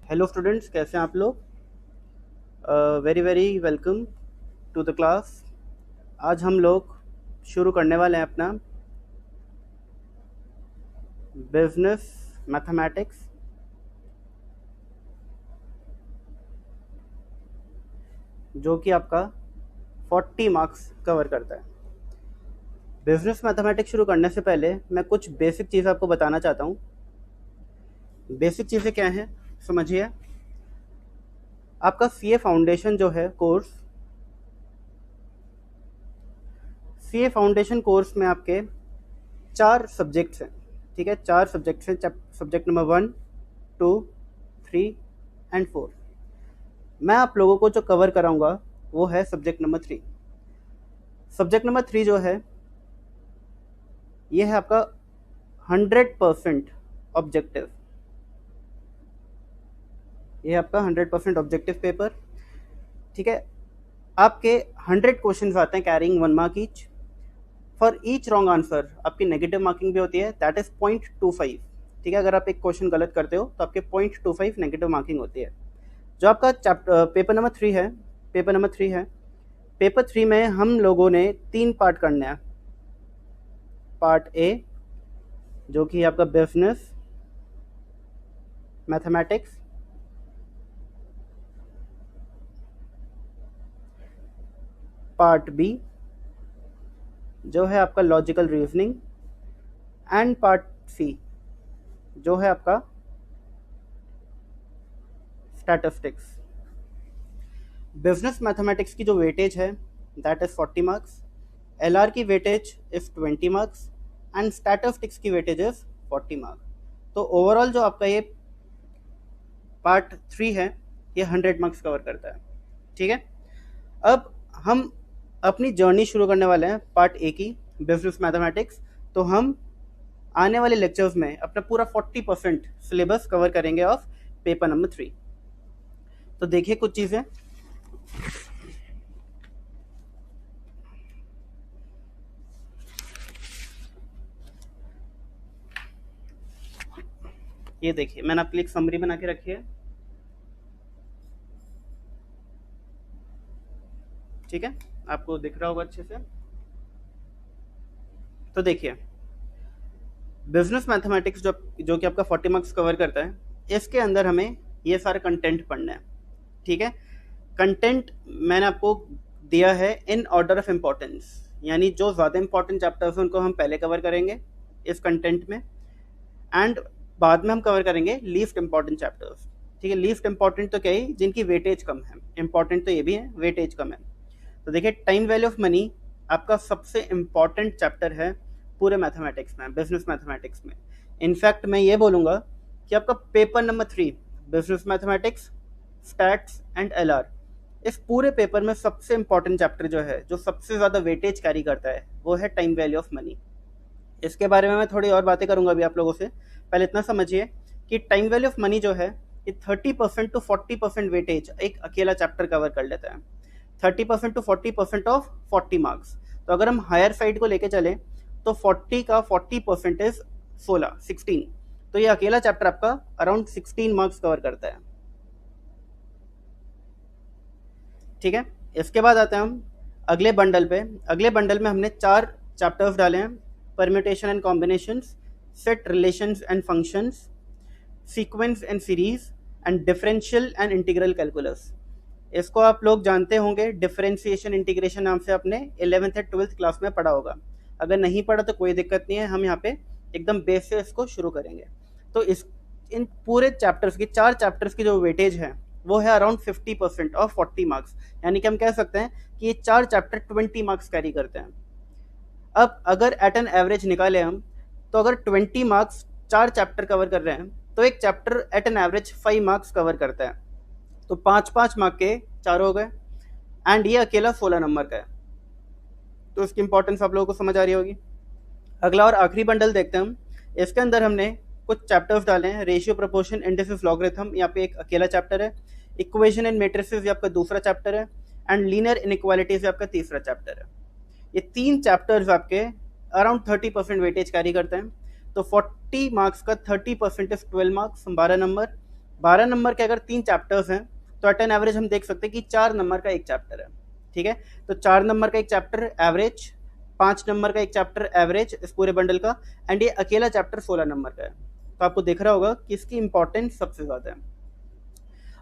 Hello students, कैसे हैं आप लोग। Very very welcome to the class. आज हम लोग शुरू करने वाले हैं अपना बिजनेस मैथमेटिक्स, जो कि आपका 40 मार्क्स कवर करता है। बिजनेस मैथमेटिक्स शुरू करने से पहले मैं कुछ बेसिक चीज़ आपको बताना चाहता हूँ। बेसिक चीज़ें क्या हैं समझिए। आपका सीए फाउंडेशन जो है कोर्स, सीए फाउंडेशन कोर्स में आपके 4 सब्जेक्ट्स हैं। ठीक है, 4 सब्जेक्ट्स हैं। Subject number 1, 2, 3 and 4। मैं आप लोगों को जो कवर कराऊंगा वो है सब्जेक्ट नंबर 3। सब्जेक्ट नंबर 3 जो है ये है आपका 100% ऑब्जेक्टिव। ये है आपका 100% ऑब्जेक्टिव पेपर। ठीक है, आपके 100 क्वेश्चंस आते हैं carrying 1 mark each. For each wrong answer आपकी नेगेटिव मार्किंग भी होती है, दैट इज 0.25। ठीक है, अगर आप एक क्वेश्चन गलत करते हो तो आपके 0.25 नेगेटिव मार्किंग होती है। जो आपका चैप्टर पेपर नंबर 3 है, पेपर 3 में हम लोगों ने 3 पार्ट करने हैं। पार्ट ए जो कि आपका बिजनेस मैथमेटिक्स, पार्ट बी जो है आपका logical reasoning, and part C जो है आपका स्टैटिस्टिक्स। बिजनेस मैथमेटिक्स की जो वेटेज है दैट इज 40 मार्क्स, एलआर की weightage is 20 marks and statistics की वेटेज इज 40 मार्क्स। तो ओवरऑल जो आपका ये पार्ट 3 है ये 100 मार्क्स कवर करता है। ठीक है, अब हम अपनी जर्नी शुरू करने वाले हैं पार्ट ए की, बिजनेस मैथमेटिक्स। तो हम आने वाले लेक्चर्स में अपना पूरा 40% सिलेबस कवर करेंगे ऑफ पेपर नंबर 3। तो देखिए कुछ चीज़ें। ये देखिए, मैंने आपके लिए एक समरी बना के रखी है। ठीक है, आपको दिख रहा होगा अच्छे से। तो देखिए, बिजनेस मैथमेटिक्स जो कि आपका 40 मार्क्स कवर करता है, इसके अंदर हमें ये सारे कंटेंट पढ़ना है। ठीक है, कंटेंट मैंने आपको दिया है इन ऑर्डर ऑफ इम्पोर्टेंस, यानी जो ज़्यादा इंपॉर्टेंट चैप्टर्स हैं उनको हम पहले कवर करेंगे इस कंटेंट में, एंड बाद में हम कवर करेंगे लीस्ट इंपॉर्टेंट चैप्टर्स। ठीक है, लीस्ट इंपॉर्टेंट तो क्या ही, जिनकी वेटेज कम है, इंपॉर्टेंट तो ये भी है, वेटेज कम है। तो देखिए, टाइम वैल्यू ऑफ मनी आपका सबसे इम्पॉर्टेंट चैप्टर है पूरे मैथमेटिक्स में, बिजनेस मैथमेटिक्स में। इनफैक्ट मैं ये बोलूँगा कि आपका paper number 3 business mathematics, stats and LR, इस पूरे पेपर में सबसे इम्पॉर्टेंट चैप्टर जो है, जो सबसे ज़्यादा वेटेज कैरी करता है, वो है टाइम वैल्यू ऑफ मनी। इसके बारे में मैं थोड़ी और बातें करूंगा अभी आप लोगों से। पहले इतना समझिए कि टाइम वैल्यू ऑफ मनी जो है ये 30% टू 40% वेटेज एक अकेला चैप्टर कवर कर लेता है। 30% टू 40% ऑफ 40 मार्क्स। तो अगर हम हायर साइड को लेके चलें तो 40 का 40% इज 16। तो ये अकेला चैप्टर आपका अराउंड 16 मार्क्स कवर करता है। ठीक है, इसके बाद आते हैं हम अगले बंडल पे। अगले बंडल में हमने 4 चैप्टर्स डाले हैं: permutation and combinations, set relations and functions, sequence and series, and differential and integral calculus. इसको आप लोग जानते होंगे, डिफरेंशिएशन इंटीग्रेशन नाम से आपने 11th या 12th क्लास में पढ़ा होगा। अगर नहीं पढ़ा तो कोई दिक्कत नहीं है, हम यहाँ पे एकदम बेस से इसको शुरू करेंगे। तो इस इन पूरे चैप्टर्स की, 4 चैप्टर्स की जो वेटेज है वो है अराउंड 50% ऑफ 40 मार्क्स, यानी कि हम कह सकते हैं कि ये 4 चैप्टर 20 मार्क्स कैरी करते हैं। अब अगर एट एन एवरेज निकाले हम, तो अगर 20 मार्क्स 4 चैप्टर कवर कर रहे हैं तो एक chapter at an average 5 marks cover करता है। तो 5-5 मार्क के 4 हो गए, एंड ये अकेला 16 नंबर का है। तो इसकी इंपॉर्टेंस आप लोगों को समझ आ रही होगी। अगला और आखिरी बंडल देखते हैं हम। इसके अंदर हमने कुछ चैप्टर्स डाले हैं। रेशियो, प्रोपोर्शन, इंडिसेस, लॉगरिथम यहाँ पे एक अकेला चैप्टर है। इक्वेशन एंड मैट्रिसेस ये आपका दूसरा चैप्टर है, एंड लीनियर इनइक्वालिटीज आपका तीसरा चैप्टर है। ये 3 चैप्टर्स आपके अराउंड 30% वेटेज कैरी करते हैं। तो 40 मार्क्स का 30% इज 12 मार्क्स, 12 नंबर, 12 नंबर के अगर 3 चैप्टर्स हैं तो एट एन एवरेज हम देख सकते हैं कि 4 नंबर का एक चैप्टर है, ठीक है। तो 4 नंबर का एक चैप्टर एवरेज, 5 नंबर का एक चैप्टर एवरेज इस पूरे बंडल का, एंड ये अकेला चैप्टर 16 नंबर का है। तो आपको दिख रहा होगा कि इसकी इंपॉर्टेंस सबसे ज़्यादा है।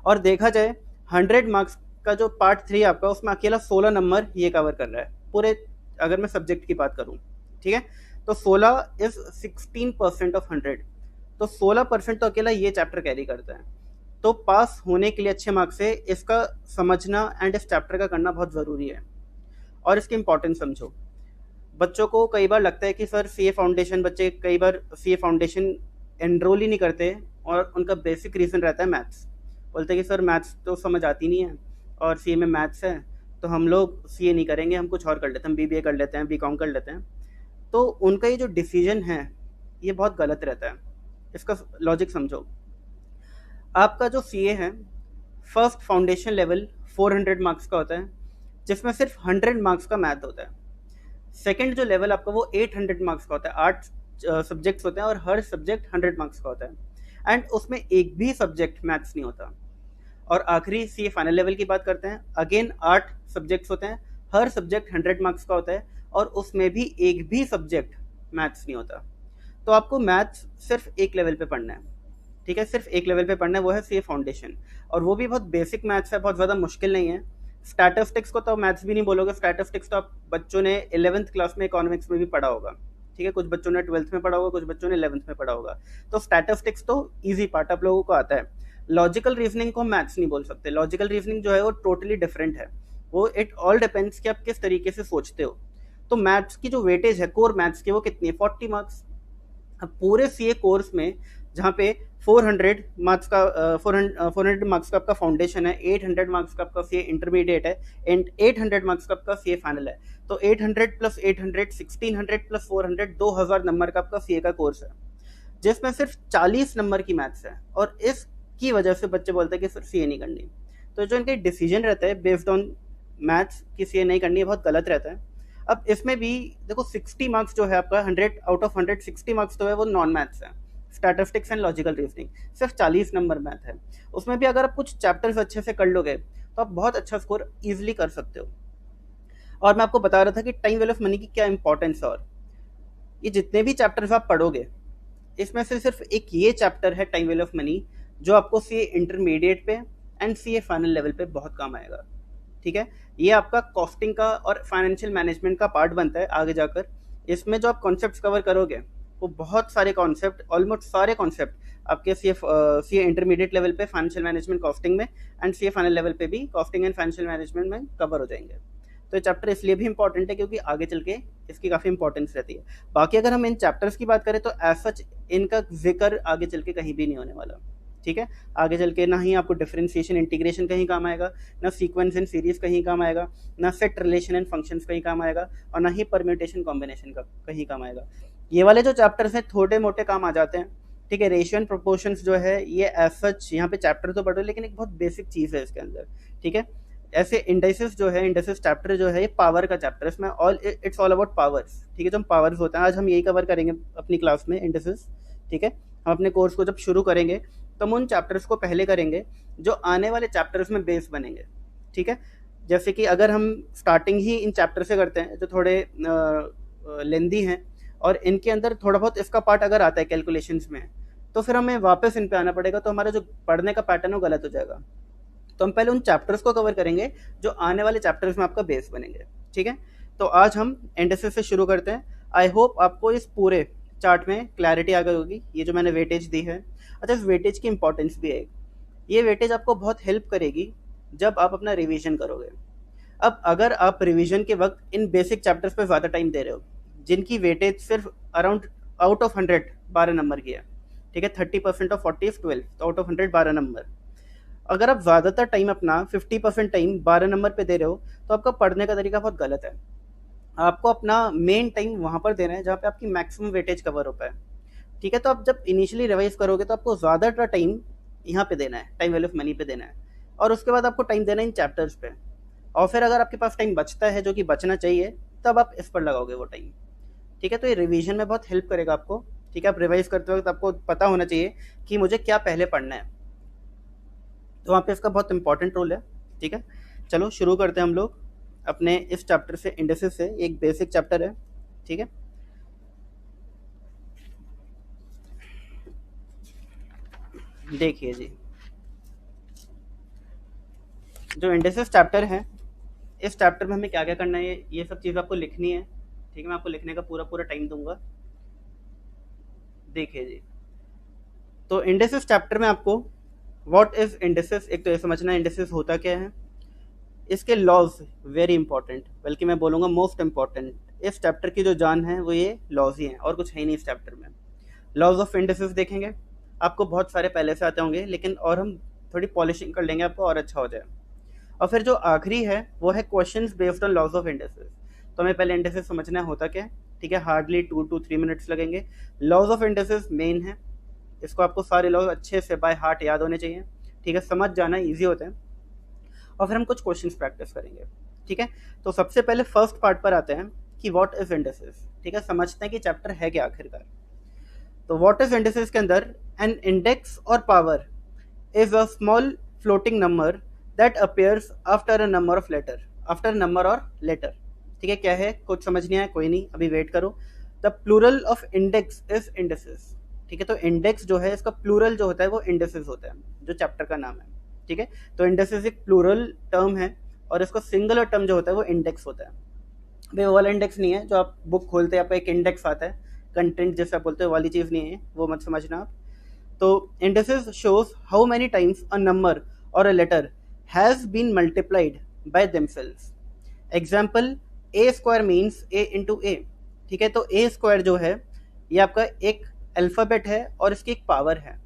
और देखा जाए 100 मार्क्स का जो पार्ट 3 आपका, उसमें अकेला 16 नंबर ये कवर कर रहा है पूरे, अगर मैं सब्जेक्ट की बात करूँ, ठीक है। तो 16 इज 16% ऑफ 100, तो 16% तो अकेला ये चैप्टर कैरी करता है। तो पास होने के लिए अच्छे मार्क्स से इसका समझना एंड इस चैप्टर का करना बहुत ज़रूरी है। और इसकी इंपॉर्टेंस समझो। बच्चों को कई बार लगता है कि सर सीए फाउंडेशन, बच्चे कई बार सीए फाउंडेशन एनरोल ही नहीं करते, और उनका बेसिक रीज़न रहता है मैथ्स। बोलते हैं कि सर मैथ्स तो समझ आती नहीं है, और सीए में मैथ्स है, तो हम लोग सीए नहीं करेंगे, हम कुछ और कर लेते हैं, हम बीबीए कर लेते हैं, बीकॉम कर लेते हैं। तो उनका ये जो डिसीजन है ये बहुत गलत रहता है। इसका लॉजिक समझो। आपका जो सीए है, फर्स्ट फाउंडेशन लेवल 400 मार्क्स का होता है, जिसमें सिर्फ 100 मार्क्स का मैथ होता है। सेकंड जो लेवल आपका वो 800 मार्क्स का होता है, 8 सब्जेक्ट्स होते हैं और हर सब्जेक्ट 100 मार्क्स का होता है, एंड उसमें एक भी सब्जेक्ट मैथ्स नहीं होता। और आखिरी सीए फाइनल लेवल की बात करते हैं, अगेन 8 सब्जेक्ट्स होते हैं, हर सब्जेक्ट 100 मार्क्स का होता है, और उसमें भी एक भी सब्जेक्ट मैथ्स नहीं होता। तो आपको मैथ्स सिर्फ एक लेवल पे पढ़ना है, ठीक है, सिर्फ एक लेवल पे पढ़ना है, वो है सीए फाउंडेशन। और वो भी बहुत बेसिक मैथ्स है, बहुत ज़्यादा मुश्किल नहीं है। स्टैटिस्टिक्स को तो मैथ्स भी नहीं बोलोगे, स्टैटिस्टिक्स तो आप बच्चों ने 11th क्लास में इकोनॉमिक्स में भी पढ़ा होगा, ठीक है, कुछ बच्चों ने 12th में पढ़ा होगा, कुछ बच्चों ने 11th में पढ़ा होगा। तो स्टैटिस्टिक्स तो ईजी पार्ट आप लोगों को आता है। लॉजिकल रीजनिंग को मैथ्स नहीं बोल सकते, लॉजिकल रीजनिंग जो है वो टोटली डिफरेंट है। वो इट ऑल डिपेंड्स कि आप किस तरीके से सोचते हो। तो मैथ्स की जो वेटेज है कोर मैथ्स की, वो कितनी है, 40 मार्क्स। अब पूरे सीए कोर्स में जहाँ पे 400 मार्क्स का 400 मार्क्स का आपका फाउंडेशन है, 800 मार्क्स का आपका सीए इंटरमीडिएट है, एंड 800 मार्क्स का आपका सीए फाइनल है। तो 800 प्लस 800 1600 प्लस 400 2000 नंबर का आपका सीए का कोर्स है, जिसमें सिर्फ 40 नंबर की मैथ्स है। और इसकी वजह से बच्चे बोलते हैं कि सिर्फ सीए नहीं करनी। तो जो इनका डिसीजन रहता है बेस्ड ऑन मैथ्स की सीए नहीं करनी है, बहुत गलत रहता है। अब इसमें भी देखो 60 मार्क्स जो है आपका, 100 आउट ऑफ 100 60 मार्क्स तो है वो नॉन मैथ्स है, स्टैटिस्टिक्स एंड लॉजिकल रीजनिंग। सिर्फ 40 नंबर मैथ है। उसमें भी अगर आप कुछ चैप्टर्स अच्छे से कर लोगे तो आप बहुत अच्छा स्कोर ईजिली कर सकते हो। और मैं आपको बता रहा था कि टाइम वैल्यू ऑफ मनी की क्या इंपॉर्टेंस है। और ये जितने भी चैप्टर्स आप पढ़ोगे, इसमें से सिर्फ एक ये चैप्टर है टाइम वैल्यू ऑफ मनी, जो आपको सीए इंटरमीडिएट पे एंड सीए फाइनल लेवल पे बहुत काम आएगा, ठीक है। ये आपका कॉस्टिंग का और फाइनेंशियल मैनेजमेंट का पार्ट बनता है आगे जाकर। इसमें जो आप कॉन्सेप्ट्स कवर करोगे, वो बहुत सारे कॉन्सेप्ट, ऑलमोस्ट सारे कॉन्सेप्ट आपके सीए इंटरमीडिएट लेवल पे फाइनेंशियल मैनेजमेंट कॉस्टिंग में, एंड सीए फाइनल लेवल पे भी कॉस्टिंग एंड फाइनेंशियल मैनेजमेंट में कवर हो जाएंगे। तो ये चैप्टर इसलिए भी इंपॉर्टेंट है क्योंकि आगे चल के इसकी काफ़ी इंपॉर्टेंस रहती है। बाकी अगर हम इन चैप्टर्स की बात करें तो एज सच इनका जिक्र आगे चल के कहीं भी नहीं होने वाला, ठीक है। आगे चल के ना ही आपको डिफरेंशिएशन इंटीग्रेशन कहीं काम आएगा, ना सीक्वेंस एंड सीरीज कहीं काम आएगा, ना सेट रिलेशन एंड फंक्शंस कहीं काम आएगा, और ना ही परम्यूटेशन कॉम्बिनेशन का कहीं काम आएगा। ये वाले जो चैप्टर्स हैं थोड़े मोटे काम आ जाते हैं, ठीक है। रेशियो एंड प्रोपोर्शंस जो है ये एज सच यहाँ पे चैप्टर तो पढ़ो, लेकिन एक बहुत बेसिक चीज़ है इसके अंदर, ठीक है। ऐसे इंडाइसिस जो है, इंडाइसिस चैप्टर जो है ये पावर का चैप्टर है, इसमें all it's all about powers, ठीक है। जो हम पावर्स होते हैं आज हम यही कवर करेंगे अपनी क्लास में, इंडाइसिस, ठीक है। हम अपने कोर्स को जब शुरू करेंगे तो हम उन चैप्टर्स को पहले करेंगे जो आने वाले चैप्टर्स में बेस बनेंगे, ठीक है। जैसे कि अगर हम स्टार्टिंग ही इन चैप्टर से करते हैं जो थोड़े लेंदी हैं, और इनके अंदर थोड़ा बहुत इसका पार्ट अगर आता है कैलकुलेशंस में, तो फिर हमें वापस इन पे आना पड़ेगा, तो हमारा जो पढ़ने का पैटर्न है वो गलत हो जाएगा। तो हम पहले उन चैप्टर्स को कवर करेंगे जो आने वाले चैप्टर्स में आपका बेस बनेंगे, ठीक है। तो आज हम इंडाइसिस से शुरू करते हैं। आई होप आपको इस पूरे चार्ट में क्लैरिटी आ गई होगी, ये जो मैंने वेटेज दी है। अच्छा, इस वेटेज की इंपॉर्टेंस भी है, ये वेटेज आपको बहुत हेल्प करेगी जब आप अपना रिवीजन करोगे। अब अगर आप रिवीजन के वक्त इन बेसिक चैप्टर्स पे ज़्यादा टाइम दे रहे हो, जिनकी वेटेज सिर्फ अराउंड आउट ऑफ 100 12 नंबर की है, ठीक है, 30% ऑफ 40 इज 12, तो आउट ऑफ 100 12 नंबर। अगर आप ज़्यादातर टाइम अपना 50% टाइम 12 नंबर पे दे रहे हो, तो आपका पढ़ने का तरीका बहुत गलत है। आपको अपना मेन टाइम वहाँ पर देना है जहाँ पे आपकी मैक्सिमम वेटेज कवर हो पाए, ठीक है। तो आप जब इनिशियली रिवाइज करोगे तो आपको ज़्यादातर टाइम यहाँ पे देना है, टाइम वैल्यू ऑफ मनी पे देना है, और उसके बाद आपको टाइम देना है इन चैप्टर्स पे। और फिर अगर आपके पास टाइम बचता है, जो कि बचना चाहिए, तब आप इस पर लगाओगे वो टाइम, ठीक है। तो ये रिवीजन में बहुत हेल्प करेगा आपको, ठीक है। आप रिवाइज करते वक्त आपको पता होना चाहिए कि मुझे क्या पहले पढ़ना है, तो वहाँ पे इसका बहुत इंपॉर्टेंट रोल है। ठीक है, चलो शुरू करते हैं हम लोग अपने इस चैप्टर से, इंडिसेस से। एक बेसिक चैप्टर है। ठीक है, देखिए जी, जो इंडिसेस चैप्टर है, इस चैप्टर में हमें क्या क्या करना है, ये सब चीज़ आपको लिखनी है। ठीक है, मैं आपको लिखने का पूरा पूरा टाइम दूंगा। देखिए जी, तो इंडिसेस चैप्टर में आपको व्हाट इज इंडिसेस, एक तो ये समझना है इंडिसेस होता क्या है, इसके लॉज, वेरी इंपॉर्टेंट, बल्कि मैं बोलूँगा मोस्ट इंपॉर्टेंट। इस चैप्टर की जो जान है वो ये लॉज ही हैं, और कुछ है ही नहीं इस चैप्टर में। लॉज ऑफ इंडिसेस देखेंगे, आपको बहुत सारे पहले से आते होंगे, लेकिन और हम थोड़ी पॉलिशिंग कर लेंगे आपको और अच्छा हो जाए। और फिर जो आखिरी है वो है questions based on laws of indices. तो हमें पहले इंडिसेस समझना है होता क्या है। ठीक है, हार्डली 2 to 3 मिनट्स लगेंगे। लॉज ऑफ इंडिसेस मेन है, इसको आपको सारे लॉज अच्छे से बाय हार्ट याद होने चाहिए। ठीक है, समझ जाना ईजी होते हैं। और फिर हम कुछ क्वेश्चंस प्रैक्टिस करेंगे। ठीक है, तो सबसे पहले फर्स्ट पार्ट पर आते हैं कि व्हाट इज इंडिसेस। ठीक है, समझते हैं कि चैप्टर है क्या आखिरकार। तो व्हाट इज इंडिसेस के अंदर, एन इंडेक्स और power is a small floating number that appears after a number of letter, after number और लेटर। ठीक है, क्या है, कुछ समझ नहीं आया, कोई नहीं, अभी वेट करो। The plural of index is indices. ठीक है, तो इंडेक्स जो है इसका प्लूरल जो होता है वो इंडिसेस होता है, जो चैप्टर का नाम है। ठीक है, तो इंडिसेस एक प्लूरल टर्म है और इसका सिंगुलर टर्म जो होता है वो इंडेक्स होता है। भाई वो वाला इंडेक्स नहीं है जो आप बुक खोलते हैं, आपका एक इंडेक्स आता है, कंटेंट जैसा बोलते हैं, वाली चीज़ नहीं है, वो मत समझना आप। तो indices shows how many times a number or a letter has been multiplied by themselves. Example, a square means a into a। ठीक है, तो a square जो है ये आपका एक अल्फ़ाबेट है और इसकी एक पावर है।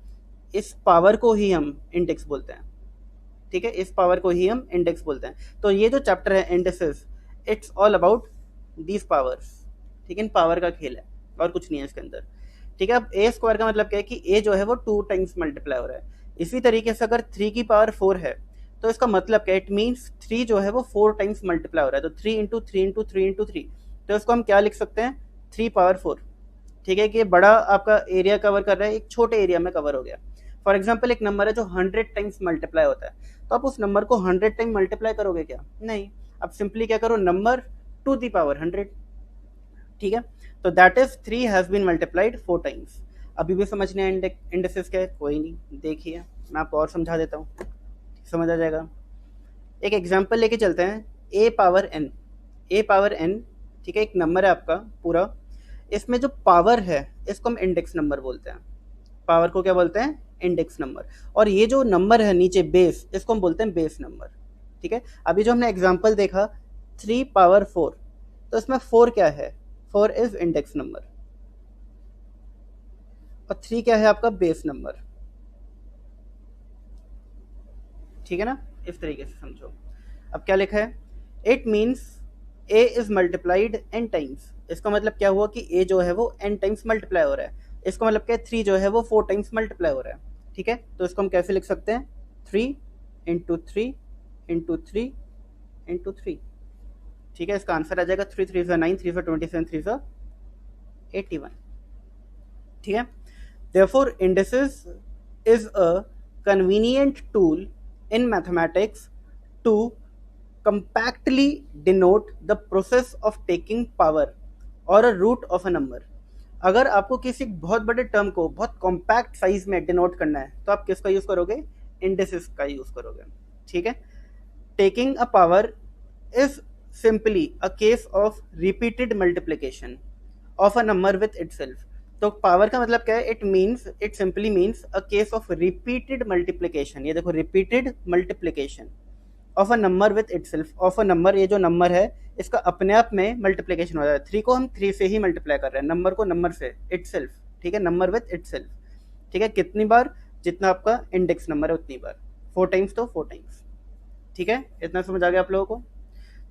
इस पावर को ही हम इंडेक्स बोलते हैं। ठीक है, इस पावर को ही हम इंडेक्स बोलते हैं। तो ये जो चैप्टर है indexes, it's all about these powers. ठीक है, इन पावर का खेल है और कुछ नहीं है इसके अंदर। ठीक है, अब ए स्क्वायर का मतलब क्या है कि ए जो है वो 2 टाइम्स मल्टीप्लाई हो रहा है। इसी तरीके से अगर 3 की पावर 4 है तो इसका मतलब क्या है, इट मीन्स 3 जो है वो 4 टाइम्स मल्टीप्लाई हो रहा है। तो 3 इंटू 3 इंटू 3 इंटू 3, तो इसको हम क्या लिख सकते हैं, 3 पावर 4। ठीक है, कि ये बड़ा आपका एरिया कवर कर रहा है, एक छोटे एरिया में कवर हो गया। फॉर एग्जाम्पल, एक नंबर है जो 100 टाइम्स मल्टीप्लाई होता है, तो आप उस नंबर को 100 टाइम मल्टीप्लाई करोगे क्या, नहीं, आप सिंपली क्या करो, नंबर टू दी पावर 100। ठीक है, तो that is 3 has been multiplied 4 times. अभी भी समझने इंडेक्सेस क्या है, कोई नहीं, देखिए मैं आपको और समझा देता हूँ, समझ आ जाएगा। एक एग्जांपल लेके चलते हैं, ए पावर एन। ए पावर एन, ठीक है, एक नंबर है आपका पूरा, इसमें जो पावर है इसको हम इंडेक्स नंबर बोलते हैं। पावर को क्या बोलते हैं, इंडेक्स नंबर। और ये जो नंबर है नीचे बेस, इसको हम बोलते हैं बेस नंबर। ठीक है, अभी जो हमने एग्जांपल देखा 3 पावर 4, तो इसमें 4 क्या है, 4 इज इंडेक्स नंबर और 3 क्या है आपका बेस नंबर। ठीक है ना, इस तरीके से समझो। अब क्या लिखा है, it means a is multiplied n times. इसका मतलब क्या हुआ कि ए जो है वो एन टाइम्स मल्टीप्लाई हो रहा है। इसका मतलब क्या है, 3 जो है वो 4 टाइम्स मल्टीप्लाई हो रहा है। ठीक है, तो इसको हम कैसे लिख सकते हैं, 3 इंटू 3 इंटू 3 इंटू 3। ठीक है, इसका आंसर आ जाएगा 3 3 9, 3 27, 3 81। ठीक है, therefore indices is a convenient tool in mathematics to compactly denote the process of taking power or a root of a number। अगर आपको किसी बहुत बड़े टर्म को बहुत कॉम्पैक्ट साइज में डिनोट करना है तो आप किसका यूज करोगे, इंडिसेस का यूज करोगे। ठीक है, taking a power is simply a case of repeated multiplication of a number with itself. तो पावर का मतलब क्या है, it means, it simply means a case of repeated multiplication. ये देखो, repeated multiplication of a number with itself. Of a number, ये जो number है इसका अपने आप में मल्टीप्लिकेशन हो रहा है। 3 को हम 3 से ही मल्टीप्लाई कर रहे हैं, नंबर को नंबर से, इटसेल्फ। ठीक है, नंबर विथ इटसेल्फ। ठीक है, कितनी बार, जितना आपका इंडेक्स नंबर है उतनी बार, 4 टाइम्स तो 4 टाइम्स। ठीक है, इतना समझ आ गया आप लोगों को।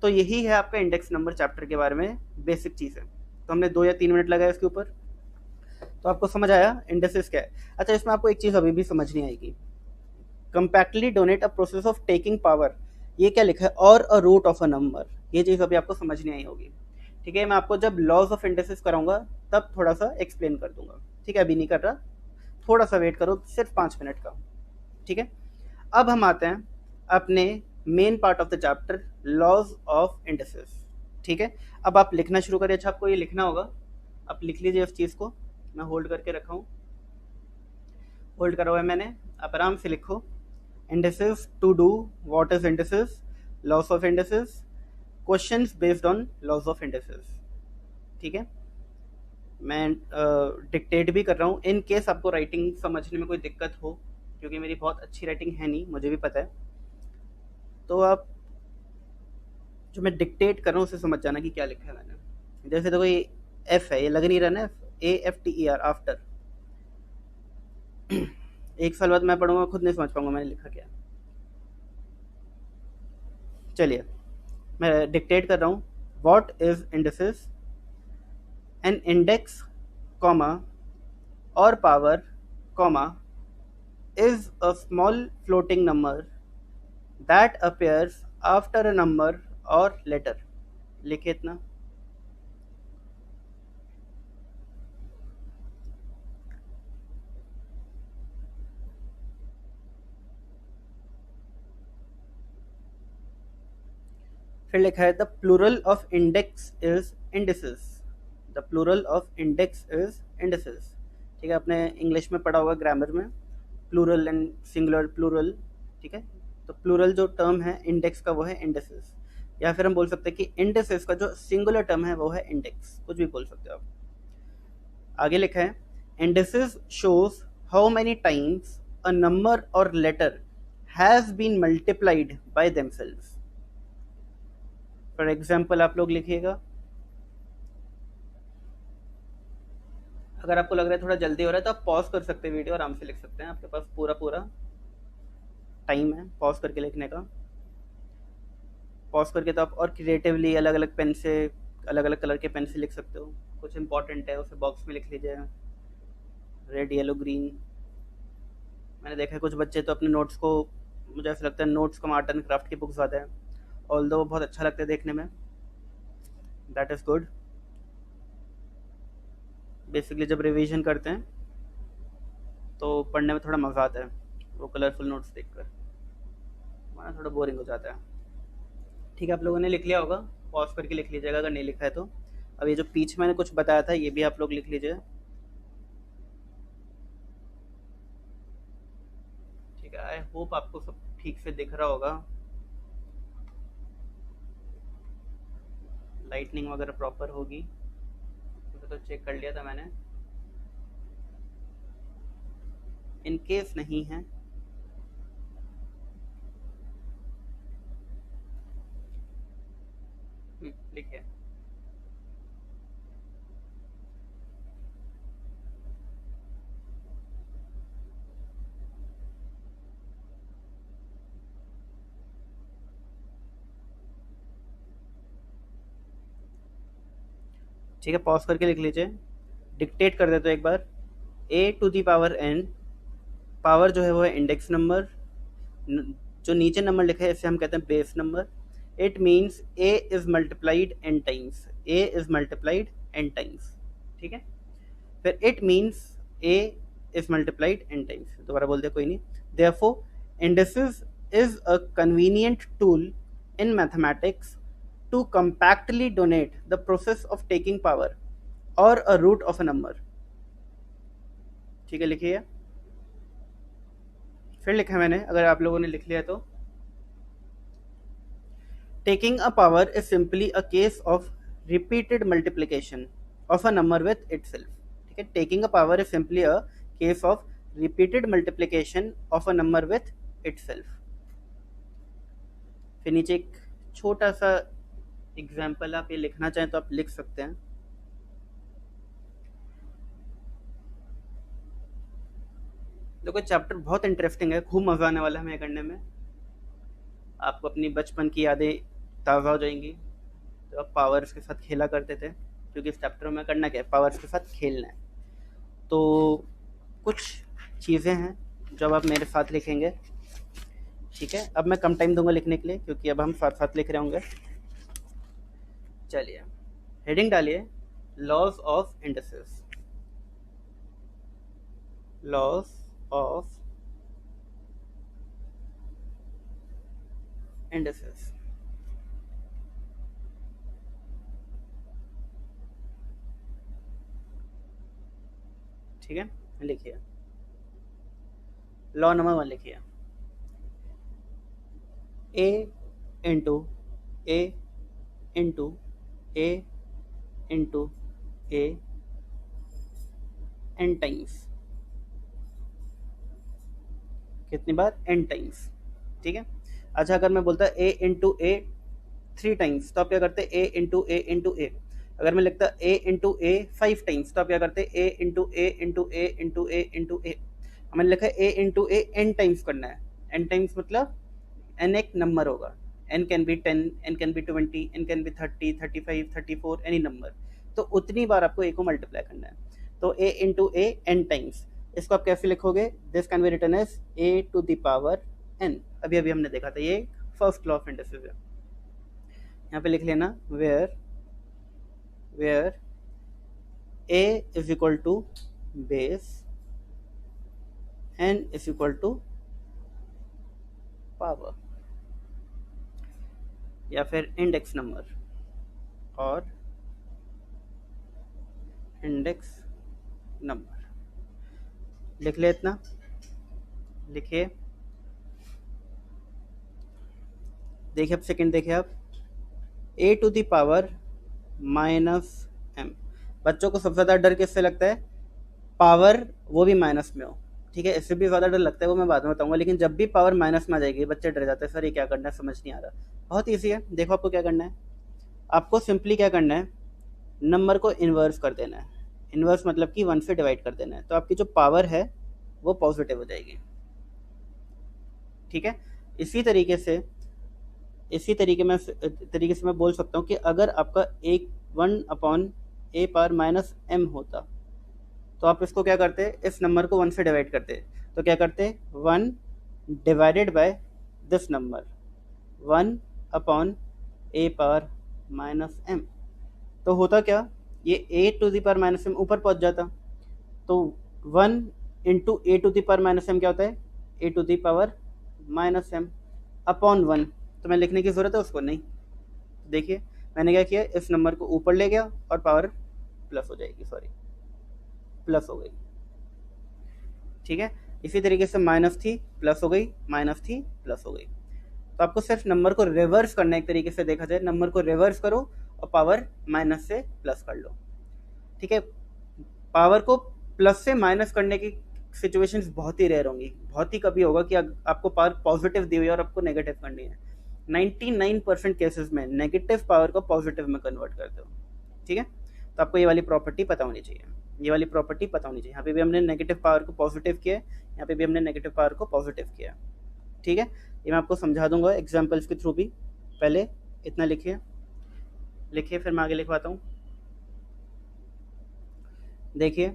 तो यही है आपका इंडेक्स नंबर चैप्टर के बारे में बेसिक चीज़ है। तो हमने 2 या 3 मिनट लगाया इसके ऊपर, तो आपको समझ आया इंडेक्सेस क्या है। अच्छा, इसमें आपको एक चीज़ अभी भी समझनी आएगी, compactly denote a process of taking power, ये क्या लिखा है, और a root of a number, ये चीज़ अभी आपको समझनी आई होगी। ठीक है, मैं आपको जब लॉज ऑफ इंडेक्सेस कराऊंगा तब थोड़ा सा एक्सप्लेन कर दूंगा। ठीक है, अभी नहीं कर रहा, थोड़ा सा वेट करो, सिर्फ 5 मिनट का। ठीक है, अब हम आते हैं अपने main part of the chapter, laws of indices. ठीक है, अब आप लिखना शुरू करिए। अच्छा, आपको ये लिखना होगा, आप लिख लीजिए इस चीज़ को, मैं होल्ड करके रखा हूँ, होल्ड करा हुआ है मैंने, आप आराम से लिखो। Indices to do, what is indices, laws of indices, questions based on laws of indices. ठीक है, मैं डिक्टेट भी कर रहा हूँ इन केस आपको राइटिंग समझने में कोई दिक्कत हो, क्योंकि मेरी बहुत अच्छी राइटिंग है नहीं, मुझे भी पता है। तो आप जो मैं डिक्टेट कर रहा हूँ उसे समझ जाना कि क्या लिखा है मैंने। जैसे देखो ये एफ है, ये लग नहीं रहा ना, AFTER, आफ्टर। एक साल बाद मैं पढ़ूंगा खुद नहीं समझ पाऊंगा मैंने लिखा क्या। चलिए, मैं डिक्टेट कर रहा हूँ। What is indices, n index, comma, और power, comma, is a small floating number that appears after a number or letter। लिखे इतना। फिर लिखा है the plural of index is indices, the plural of index is indices. ठीक है, आपने English में पढ़ा होगा ग्रामर में, प्लूरल एंड सिंगुलर प्लूरल। ठीक है, तो प्लूरल जो टर्म है इंडेक्स का वो है इंडिसेस, या फिर हम बोल सकते हैं कि इंडिसेस का जो सिंगुलर टर्म है वो है इंडेक्स, कुछ भी बोल सकते हो आप। आगे लिखा है indices shows how many times a number or letter has been multiplied by themselves। For example आप लोग लिखिएगा, अगर आपको लग रहा है थोड़ा जल्दी हो रहा है तो आप पॉज कर सकते हैं वीडियो, आराम से लिख सकते हैं, आपके पास पूरा पूरा टाइम है पॉज करके लिखने का। पॉज करके तो आप और क्रिएटिवली अलग अलग पेन से, अलग अलग कलर के पेन से लिख सकते हो। कुछ इंपॉर्टेंट है उसे बॉक्स में लिख लीजिए, रेड, येलो, ग्रीन। मैंने देखा है कुछ बच्चे तो अपने नोट्स को, मुझे ऐसा लगता है notes come art and craft की बुक ज़्यादा है, ऑल्दो वो बहुत अच्छा लगता है देखने में, दैट इज़ गुड। बेसिकली जब रिवीजन करते हैं तो पढ़ने में थोड़ा मज़ा आता है, वो कलरफुल नोट्स देखकर, वरना थोड़ा बोरिंग हो जाता है। ठीक है, आप लोगों ने लिख लिया होगा, पॉज करके लिख लीजिएगा अगर नहीं लिखा है तो। अब ये जो पीछे मैंने कुछ बताया था ये भी आप लोग लिख लीजिए। ठीक है, आई होप आपको सब ठीक से दिख रहा होगा, लाइटनिंग वगैरह प्रॉपर होगी, तो चेक कर लिया था मैंने, इन केस नहीं है लिखिए। ठीक है, पॉज करके लिख लीजिए, डिक्टेट कर देते हो एक बार। A⁴n, पावर जो है वो है इंडेक्स नंबर, जो नीचे नंबर लिखा है इसे हम कहते हैं base number. It means A is multiplied n times, A is multiplied n times. ठीक है, फिर it means A is multiplied n times, दोबारा बोल दिया कोई नहीं। Therefore indices is a convenient tool in mathematics to compactly donate the process of taking power or a root of a number। ठीक है, लिखिए। फिर लिखा है मैंने, अगर आप लोगों ने लिख लिया तो, taking a power is simply a case of repeated multiplication of a number with itself। ठीक है, taking a power is simply a case of repeated multiplication of a number with itself। फिर नीचे एक छोटा सा एग्जाम्पल, आप ये लिखना चाहें तो आप लिख सकते हैं। देखो चैप्टर बहुत इंटरेस्टिंग है, खूब मज़ा आने वाला है हमें करने में, आपको अपनी बचपन की यादें ताज़ा हो जाएंगी, तो आप पावर्स के साथ खेला करते थे, क्योंकि इस चैप्टर में करना क्या है, पावर्स के साथ खेलना है। तो कुछ चीज़ें हैं जो आप मेरे साथ लिखेंगे। ठीक है, अब मैं कम टाइम दूंगा लिखने के लिए, क्योंकि अब हम साथ साथ लिख रहे होंगे। चलिए, हेडिंग डालिए, laws of indices, laws of indices. ठीक है, लिखिए लॉ नंबर 1 लिखिए, a into a into a into a n times. कितनी बार? N times. ठीक है। अच्छा, अगर मैं बोलता ए इंटू ए 3 टाइम्स तो आप क्या करते? ए इंटू ए इंटू ए। अगर मैं लिखता ए इंटू ए 5 टाइम्स तो आप क्या करते? A into a into a into a into a. मैंने लिखा है a into a n times करना है। एन टाइम्स मतलब एन एक नंबर होगा। N can be 10, n can be 20, n can be 30, 35, 34, any number. तो उतनी बार आपको ए को मल्टीप्लाई करना है। तो a into a n times, इसको आप कैसे लिखोगे? This can be written as a to the power n. अभी अभी हमने देखा था, ये फर्स्ट लॉ ऑफ इंडसेस है। यहाँ पे लिख लेना where a is equal to base, n is equal to power या फिर इंडेक्स नंबर और इंडेक्स नंबर। लिख ले इतना, लिखिए। देखिए अब सेकंड, देखिए अब a to the power minus m. बच्चों को सबसे ज़्यादा डर किससे लगता है? पावर वो भी माइनस में हो। ठीक है, इससे भी ज़्यादा डर लगता है, वो मैं बाद में बताऊंगा। लेकिन जब भी पावर माइनस में आ जाएगी बच्चे डर जाते हैं, सर ये क्या करना है, समझ नहीं आ रहा। बहुत ईजी है, देखो आपको क्या करना है। आपको सिंपली क्या करना है, नंबर को इन्वर्स कर देना है। इन्वर्स मतलब कि 1 से डिवाइड कर देना है, तो आपकी जो पावर है वो पॉजिटिव हो जाएगी। ठीक है, इसी तरीके से मैं बोल सकता हूँ कि अगर आपका एक 1/a माइनस एम होता तो आप इसको क्या करते? इस नंबर को 1 से डिवाइड करते। तो क्या करते? 1 divided by this number, 1/a minus m. तो होता क्या, ये a to the power minus m ऊपर पहुंच जाता। तो 1 into a to the power minus m क्या होता है? A to the power minus m upon 1। तो मैं लिखने की ज़रूरत है उसको? नहीं। देखिए मैंने क्या किया, इस नंबर को ऊपर ले गया और पावर प्लस हो जाएगी, सॉरी प्लस हो गई। ठीक है, इसी तरीके से माइनस थी प्लस हो गई, माइनस थी प्लस हो गई। तो आपको सिर्फ नंबर को रिवर्स करना है। एक तरीके से देखा जाए, नंबर को रिवर्स करो और पावर माइनस से प्लस कर लो। ठीक है, पावर को प्लस से माइनस करने की सिचुएशंस बहुत ही रेयर होंगी, बहुत ही कभी होगा कि आपको पावर पॉजिटिव दी हुई है और आपको नेगेटिव करनी है। 99% केसेस में नेगेटिव पावर को पॉजिटिव में कन्वर्ट करते हो। ठीक है, तो आपको ये वाली प्रॉपर्टी पता होनी चाहिए, ये वाली प्रॉपर्टी पता होनी चाहिए। यहाँ पे भी हमने नेगेटिव पावर को पॉजिटिव किया है, यहाँ पे भी हमने नेगेटिव पावर को पॉजिटिव किया। ठीक है, ये मैं आपको समझा दूंगा एग्जाम्पल्स के थ्रू भी। पहले इतना लिखिए, फिर मैं आगे लिखवाता हूँ। देखिए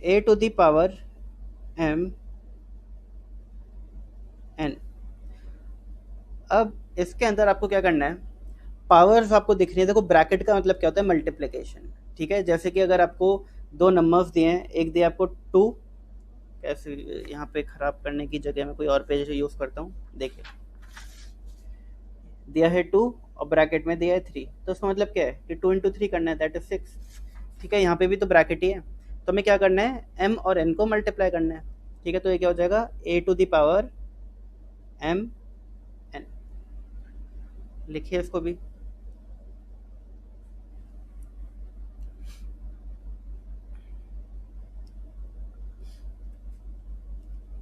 a to the power m n। अब इसके अंदर आपको क्या करना है, पावर्स आपको दिख रही है। देखो ब्रैकेट का मतलब क्या होता है? मल्टीप्लिकेशन। ठीक है, जैसे कि अगर आपको दो नंबर्स दिए हैं, एक दिया आपको 2, कैसे यहाँ पे खराब करने की जगह मैं कोई और पेज यूज़ करता हूँ। देखिए दिया है 2 और ब्रैकेट में दिया है 3, तो उसका मतलब क्या है कि 2 इंटू 3 करना है, दैट इज 6। ठीक है, यहाँ पे भी तो ब्रैकेट ही है, तो हमें क्या करना है, m और n को मल्टीप्लाई करना है। ठीक है, तो ये क्या हो जाएगा, a to the power m n। लिखिए इसको भी।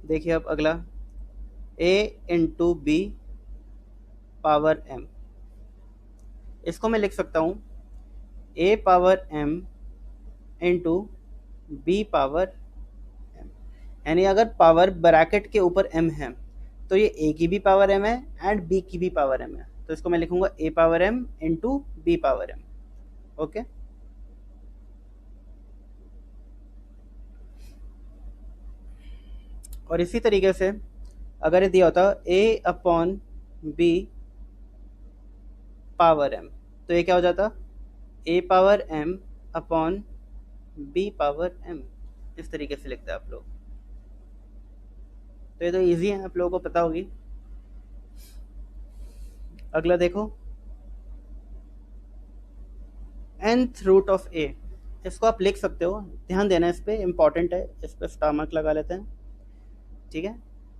देखिए अब अगला, a into B power m। इसको मैं लिख सकता हूँ a power m into B power m। यानी अगर पावर ब्रैकेट के ऊपर m है तो ये a की भी पावर m है एंड b की भी पावर m है। तो इसको मैं लिखूंगा a power m into B power m। Okay, और इसी तरीके से अगर ये दिया होता a upon b power m, तो ये क्या हो जाता, a power m upon b power m। इस तरीके से लिखते हैं आप लोग। तो ये तो इजी है, आप लोगों को पता होगी। अगला देखो, nth रूट ऑफ ए, इसको आप लिख सकते हो, ध्यान देना इस पे, इंपॉर्टेंट है, इस पे स्टार मार्क लगा लेते हैं, ठीक है।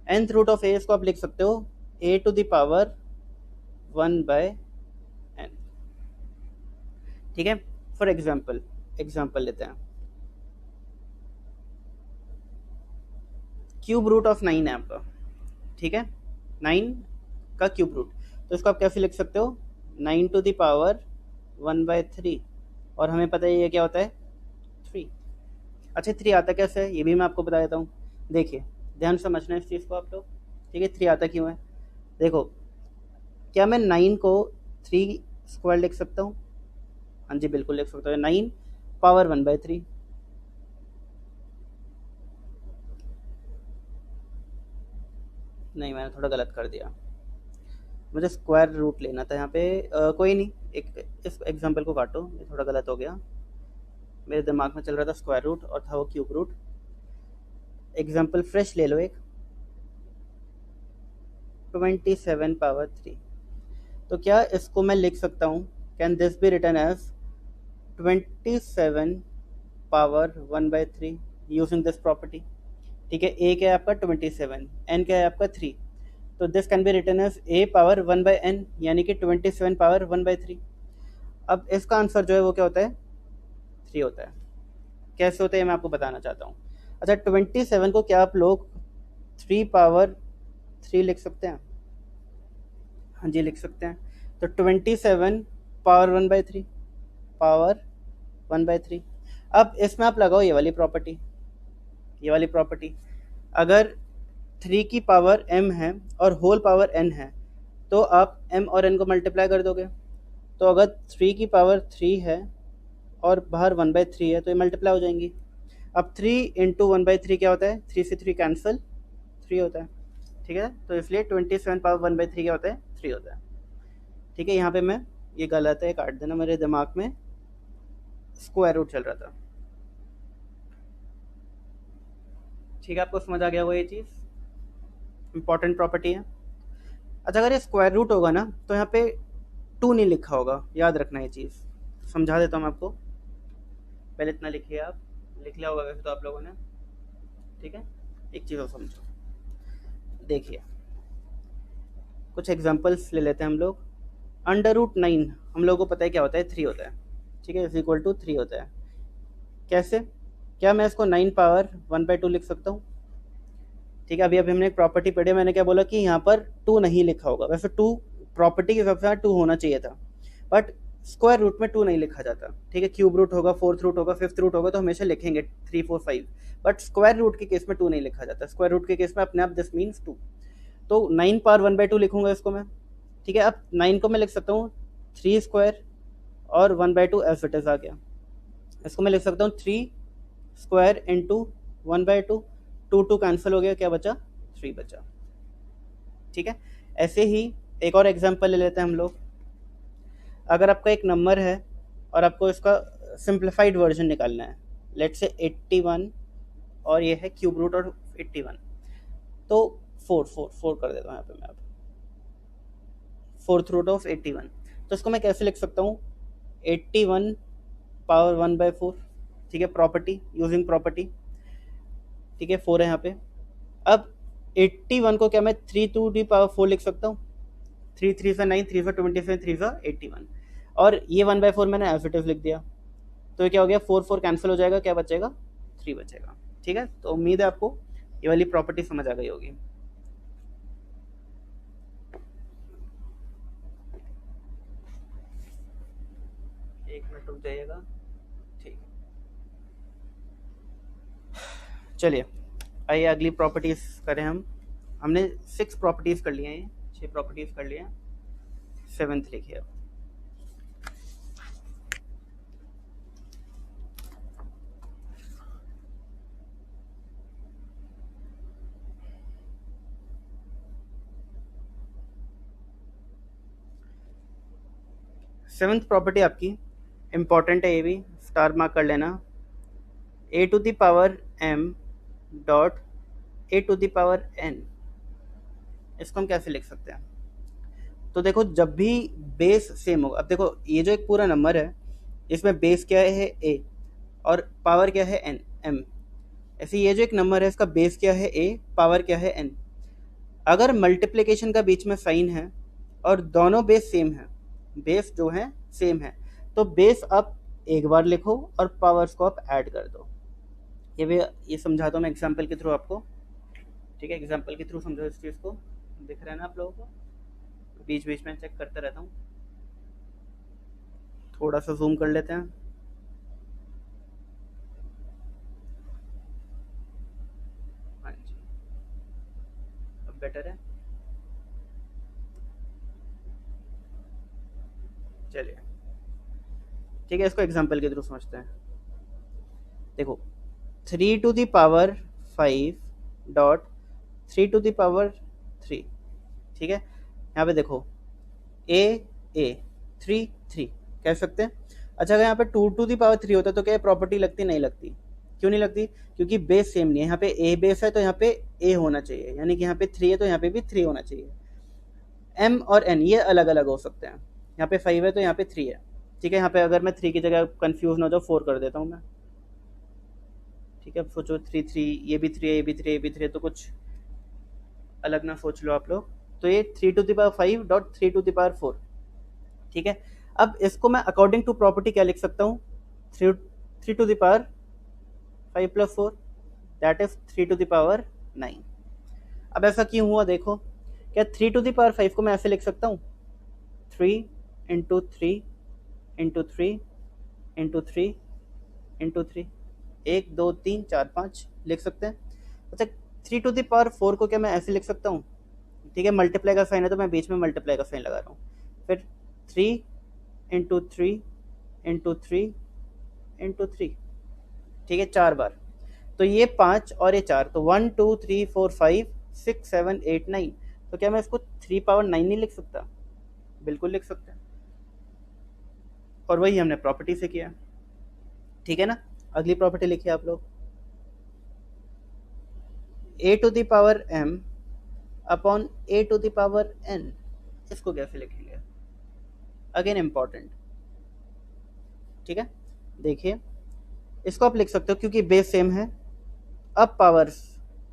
nth रूट ऑफ ए इसको आप लिख सकते हो a to the power 1/n, ठीक है। फॉर एग्जाम्पल लेते हैं, क्यूब रूट ऑफ 9 है आपका, ठीक है, 9 का क्यूब रूट, तो इसको आप कैसे लिख सकते हो, 9 टू द पावर 1/3, और हमें पता है ये क्या होता है, 3। अच्छा 3 आता कैसे है, ये भी मैं आपको बता देता हूँ। देखिए ध्यान समझना इस चीज़ को आप लोग, ठीक है। 3 आता क्यों है, देखो, क्या मैं 9 को 3 स्क्वायर लिख सकता हूँ, हाँ जी बिल्कुल लिख सकता हूँ, 9 पावर 1/3, नहीं मैंने थोड़ा गलत कर दिया, मुझे स्क्वायर रूट लेना था यहाँ पे, कोई नहीं, एक इस एग्जांपल को काटो, ये थोड़ा गलत हो गया, मेरे दिमाग में चल रहा था स्क्वायर रूट और था वो क्यूब रूट। एग्जांपल फ्रेश ले लो एक, 27 पावर 3, तो क्या इसको मैं लिख सकता हूँ, can this be written as 27 power 1/3 using this property, ठीक है। ए क्या है आपका 27, एन क्या है आपका 3, तो this can be written as a power 1/n, यानी कि 27 पावर 1/3। अब इसका आंसर जो है वो क्या होता है, 3 होता है। कैसे होता है मैं आपको बताना चाहता हूँ। अच्छा 27 को क्या आप लोग 3 पावर 3 लिख सकते हैं, हाँ जी लिख सकते हैं, तो 27 पावर 1/3, पावर 1/3। अब इसमें आप लगाओ ये वाली प्रॉपर्टी, ये वाली प्रॉपर्टी, अगर 3 की पावर m है और होल पावर n है, तो आप m और n को मल्टीप्लाई कर दोगे, तो अगर 3 की पावर 3 है और बाहर 1/3 है तो ये मल्टीप्लाई हो जाएंगी। अब 3 इंटू 1/3 क्या होता है, 3 से 3 कैंसिल, 3 होता है, ठीक है। तो इसलिए 27 पावर 1/3 क्या होता है, 3 होता है, ठीक है। यहाँ पे मैं, ये गलत है, काट देना, मेरे दिमाग में स्क्वायर रूट चल रहा था, ठीक है। आपको समझ आ गया वो, ये चीज़ इंपॉर्टेंट प्रॉपर्टी है। अच्छा अगर ये स्क्वायर रूट होगा ना, तो यहाँ पे 2 नहीं लिखा होगा, याद रखना ये चीज़, समझा देता हूँ आपको, पहले इतना लिखिए, आप लिख लिया होगा वैसे तो आप लोगों ने, ठीक है। एक चीज़ और समझो, देखिए कुछ एग्जांपल्स ले लेते हैं हम लोग। √9 हम लोगों को पता है क्या होता है, 3 होता है, ठीक है, इज इक्वल टू 3 होता है। कैसे, क्या मैं इसको 9 पावर 1/2 लिख सकता हूँ, ठीक है। अभी अभी हमने एक प्रॉपर्टी पढ़ी, मैंने क्या बोला कि यहाँ पर 2 नहीं लिखा होगा, वैसे 2 प्रॉपर्टी के हिसाब से 2 होना चाहिए था, बट स्क्वायर रूट में 2 नहीं लिखा जाता, ठीक है। क्यूब रूट होगा, 4th रूट होगा, 5th रूट होगा तो हमेशा लिखेंगे 3 4 5, बट स्क्वायर रूट के केस में 2 नहीं लिखा जाता, स्क्वायर रूट के केस में अपने आप दिस मीन्स 2, तो 9 पावर 1/2 लिखूंगा इसको मैं, ठीक है। अब 9 को मैं लिख सकता हूँ 3 स्क्वायर और 1/2 एज इट इज आ गया, इसको मैं लिख सकता हूँ 3 स्क्वायर इंटू 1/2, 2 कैंसिल हो गया, क्या बचा, 3 बचा, ठीक है। ऐसे ही एक और एग्जांपल ले लेते हैं हम लोग। अगर आपका एक नंबर है और आपको इसका सिंप्लीफाइड वर्जन निकालना है, लेट्स से 81 और ये है क्यूब रूट और 81, तो 4 कर देता हूँ यहाँ पे मैं, अब 4th रूट ऑफ 81, तो इसको मैं कैसे लिख सकता हूँ, 81 पावर 1/4, ठीक है, प्रॉपर्टी, यूजिंग प्रॉपर्टी, ठीक है, 4 है यहाँ पे। अब 81 को क्या मैं 3 टू दी पावर 4 लिख सकता हूँ, 3 3 से 9, 3 से 27, 3 से 81, और ये 1/4 मैंने एज इट इज लिख दिया, तो ये क्या हो गया, 4 4 कैंसिल हो जाएगा, क्या बचेगा, 3 बचेगा, ठीक है। तो उम्मीद है आपको ये वाली प्रॉपर्टी समझ आ गई होगी। एक मिनट रुक जाइएगा, ठीक, चलिए आइए अगली प्रॉपर्टीज करें हम। हमने 6 प्रॉपर्टीज कर लिए हैं, 6 प्रॉपर्टीज कर लिए हैं, 7th लिखिए अब। सेवन्थ प्रॉपर्टी आपकी इम्पॉर्टेंट है, ये भी स्टार मार्क कर लेना, a to the power m dot a to the power n, इसको हम कैसे लिख सकते हैं? तो देखो जब भी बेस सेम होगा, अब देखो ये जो एक पूरा नंबर है इसमें बेस क्या है ए और पावर क्या है एन एम, ऐसे ये जो एक नंबर है इसका बेस क्या है ए, पावर क्या है एन। अगर मल्टीप्लिकेशन का बीच में साइन है और दोनों बेस सेम है, बेस जो है सेम है, तो बेस आप एक बार लिखो और पावर्स को आप ऐड कर दो। ये समझाता हूँ मैं एग्जाम्पल के थ्रू आपको, ठीक है? एग्जाम्पल के थ्रू समझो इस चीज़ को। दिख रहा है ना आप लोगों को? बीच बीच में चेक करता रहता हूँ। थोड़ा सा जूम कर लेते हैं। हाँ जी, अब बेटर है। चलिए ठीक है, इसको एग्जाम्पल के थ्रू समझते हैं। देखो 3 to the power 5 dot 3 to the power 3, ठीक है? यहाँ पे देखो ए ए 3 3 कह सकते हैं। अच्छा अगर यहाँ पे 2 टू द पावर 3 होता तो क्या प्रॉपर्टी लगती? नहीं लगती। क्यों नहीं लगती? क्योंकि बेस सेम नहीं है। यहाँ पे ए बेस है तो यहाँ पे ए होना चाहिए, यानी कि यहाँ पे 3 है तो यहाँ पे भी 3 होना चाहिए। एम और एन ये अलग अलग हो सकते हैं। यहाँ पे 5 है तो यहाँ पे 3 है, ठीक है? यहाँ पे अगर मैं 3 की जगह कंफ्यूज ना हो जाओ 4 कर देता हूँ मैं, ठीक है? अब सोचो 3 3, ये भी 3 है, ये भी 3 है, ये भी 3 है, तो कुछ अलग ना सोच लो आप लोग। तो ये 3 to the power 5 dot 3 to the power 4, ठीक है? अब इसको मैं अकॉर्डिंग टू प्रॉपर्टी क्या लिख सकता हूँ? 3 to the power 5 plus 4 that is 3 to the power 9। अब ऐसा क्यों हुआ देखो, क्या 3 टू द पावर 5 को मैं ऐसे लिख सकता हूँ? 3 इंटू 3 इंटू 3 इंटू 3 इंटू 3, 1 2 3 4 5 लिख सकते हैं। अच्छा 3 टू द पावर 4 को क्या मैं ऐसे लिख सकता हूँ? ठीक है, मल्टीप्लाई का साइन है तो मैं बीच में मल्टीप्लाई का साइन लगा रहा हूँ। फिर 3 इंटू 3 इंटू 3 इंटू 3, ठीक है, 4 बार। तो ये 5 और ये 4, तो 1 2 3 4 5 6 7 8 9, तो क्या मैं इसको 3 पावर 9 नहीं लिख सकता? बिल्कुल लिख सकते हैं, और वही हमने प्रॉपर्टी से किया, ठीक है ना? अगली प्रॉपर्टी लिखिए आप लोग, a to the power m upon a to the power n, इसको कैसे लिखेंगे? अगेन इम्पॉर्टेंट, ठीक है? देखिए इसको आप लिख सकते हो क्योंकि बेस सेम है, अब पावर्स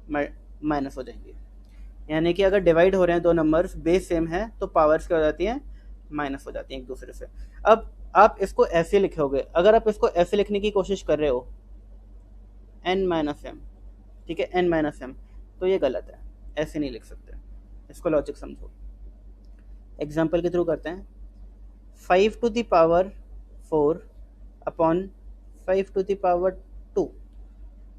माइनस हो जाएंगी, यानी कि अगर डिवाइड हो रहे हैं दो नंबर्स, बेस सेम है तो पावर्स क्या हो जाती हैं? माइनस हो जाती हैं एक दूसरे से। अब आप इसको ऐसे लिखोगे, अगर आप इसको ऐसे लिखने की कोशिश कर रहे हो n माइनस एम, ठीक है, n माइनस एम, तो ये गलत है, ऐसे नहीं लिख सकते। इसको लॉजिक समझो, एग्जाम्पल के थ्रू करते हैं। 5 to the power 4 upon 5 to the power 2,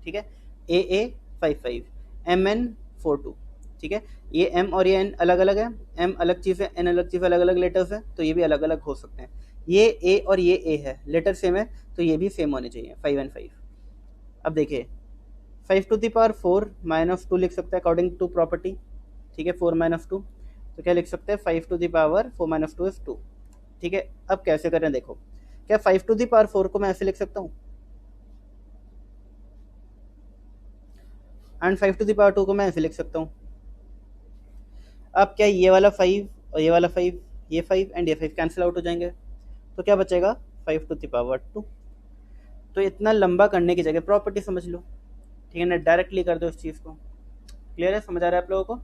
ठीक है? ए 5 5, एम एन 4 2, ठीक है? ये m और ये n अलग अलग है, m अलग चीज़ है, n अलग चीज़ है, अलग अलग लेटर्स है, तो ये भी अलग अलग हो सकते हैं। ये a और ये a है, लेटर सेम है, तो ये भी सेम होने चाहिए, 5 एंड 5। अब देखिए 5 टू द पावर 4 माइनस 2 लिख सकते हैं अकॉर्डिंग टू प्रॉपर्टी, ठीक है? 4 माइनस 2, तो क्या लिख सकते हैं? 5 to the power 4 minus 2 is 2, ठीक है? अब कैसे करें देखो, क्या 5 टू द पावर 4 को मैं ऐसे लिख सकता हूँ एंड 5 टू द पावर 2 को मैं ऐसे लिख सकता हूँ? अब क्या ये वाला 5 और ये वाला 5, ये 5 एंड ये 5 कैंसिल आउट हो जाएंगे, तो क्या बचेगा? 5 टू द पावर 2। तो इतना लंबा करने की जगह प्रॉपर्टी समझ लो, ठीक है ना? डायरेक्टली कर दो इस चीज़ को। क्लियर है? समझ आ रहा है आप लोगों को?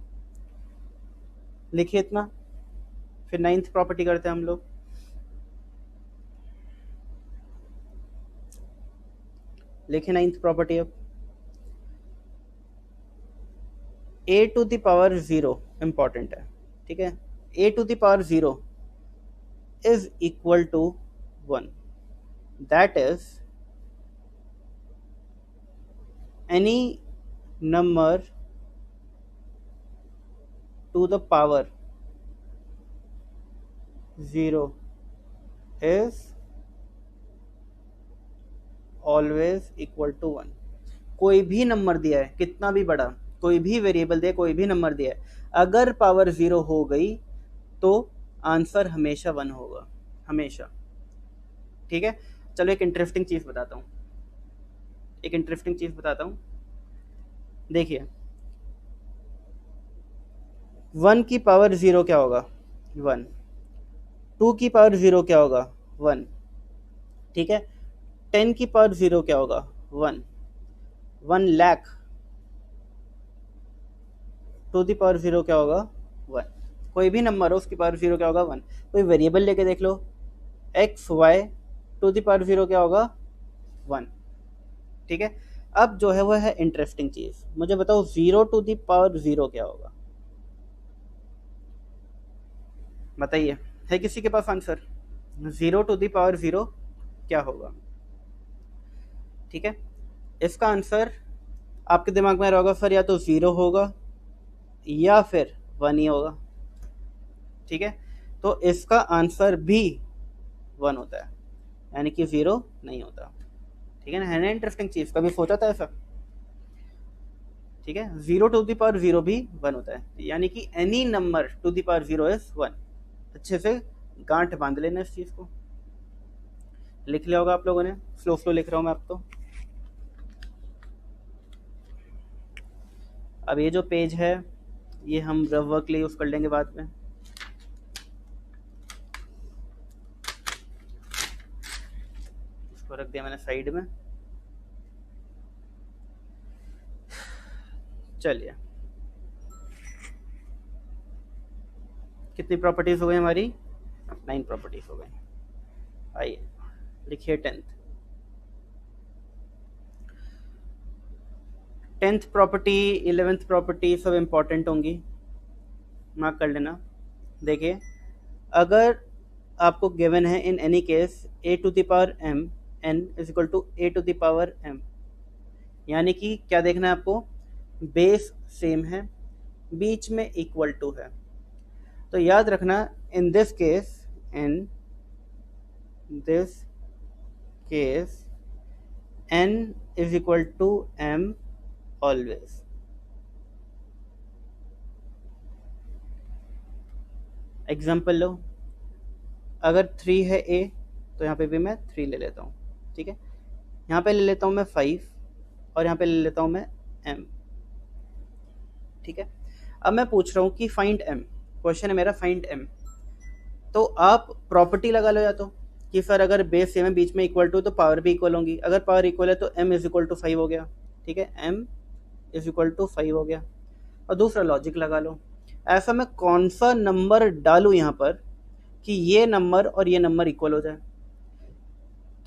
लिखिए इतना, फिर 9th प्रॉपर्टी करते हैं हम लोग। लिखिए 9th प्रॉपर्टी अब, a to the power 0 important है, ठीक है? a to the power 0 is equal to 1, that is any number to the power 0 is always equal to 1। कोई भी नंबर दिया है, कितना भी बड़ा, कोई भी वेरिएबल दिया, कोई भी नंबर दिया है, अगर पावर 0 हो गई तो आंसर हमेशा 1 होगा, हमेशा, ठीक है? चलो एक इंटरेस्टिंग चीज़ बताता हूँ, एक इंटरेस्टिंग चीज़ बताता हूँ। देखिए 1 की पावर 0 क्या होगा? 1। 2 की पावर 0 क्या होगा? 1। ठीक है। 10 की पावर 0 क्या होगा? 1। 1 लाख टू दी पावर 0 क्या होगा? 1। कोई भी नंबर हो उसकी पावर 0 क्या होगा? 1। कोई वेरिएबल लेके देख लो, x y to the power 0 क्या होगा? 1। ठीक है। अब जो है वो है इंटरेस्टिंग चीज, मुझे बताओ 0 टू दी पावर 0 क्या होगा? बताइए, है किसी के पास आंसर? 0 टू दी पावर 0 क्या होगा? ठीक है। इसका आंसर आपके दिमाग में रहेगा सर, या तो 0 होगा या फिर 1 ही होगा। ठीक है। तो इसका आंसर भी 1 होता है, यानी कि 0 नहीं होता। ठीक है ना इंटरेस्टिंग चीज, कभी सोचा था ऐसा? ठीक है। 0 टू दी पावर 0 भी 1 होता है, यानी कि any number to the power 0 is 1। अच्छे से गांठ बांध लेना इस चीज को, लिख लिया होगा आप लोगों ने। स्लो स्लो लिख रहा हूं मैं अब तो। अब ये जो पेज है ये हम रफ वर्क के लिए यूज कर लेंगे बाद में। इसको रख दिया मैंने साइड में। चलिए, कितनी प्रॉपर्टीज हो गई हमारी? 9 प्रॉपर्टीज हो गई। आइए लिखिए 10th प्रॉपर्टी, 11th प्रॉपर्टी सब इंपॉर्टेंट होंगी, मार्क कर लेना। देखिए, अगर आपको गिवन है in any case a to the power m n is equal to a to the power m, यानी कि क्या देखना है आपको? बेस सेम है, बीच में इक्वल टू है। तो याद रखना, in this case n is equal to m always. Example लो, अगर 3 है a तो यहाँ पे भी मैं 3 ले लेता हूँ। ठीक है। यहाँ पे ले लेता हूँ मैं 5 और यहाँ पे ले लेता हूँ मैं m। ठीक है। अब मैं पूछ रहा हूँ कि फाइंड m, क्वेश्चन है मेरा फाइंड m। तो आप प्रॉपर्टी लगा लो, या तो कि सर अगर बेस सेम है बीच में इक्वल टू तो पावर भी इक्वल होंगी। अगर पावर इक्वल है तो m इज इक्वल टू 5 हो गया। ठीक है, m इज इक्वल टू 5 हो गया। और दूसरा लॉजिक लगा लो, ऐसा मैं कौन सा नंबर डालूं यहाँ पर कि ये नंबर और ये नंबर इक्वल हो जाए?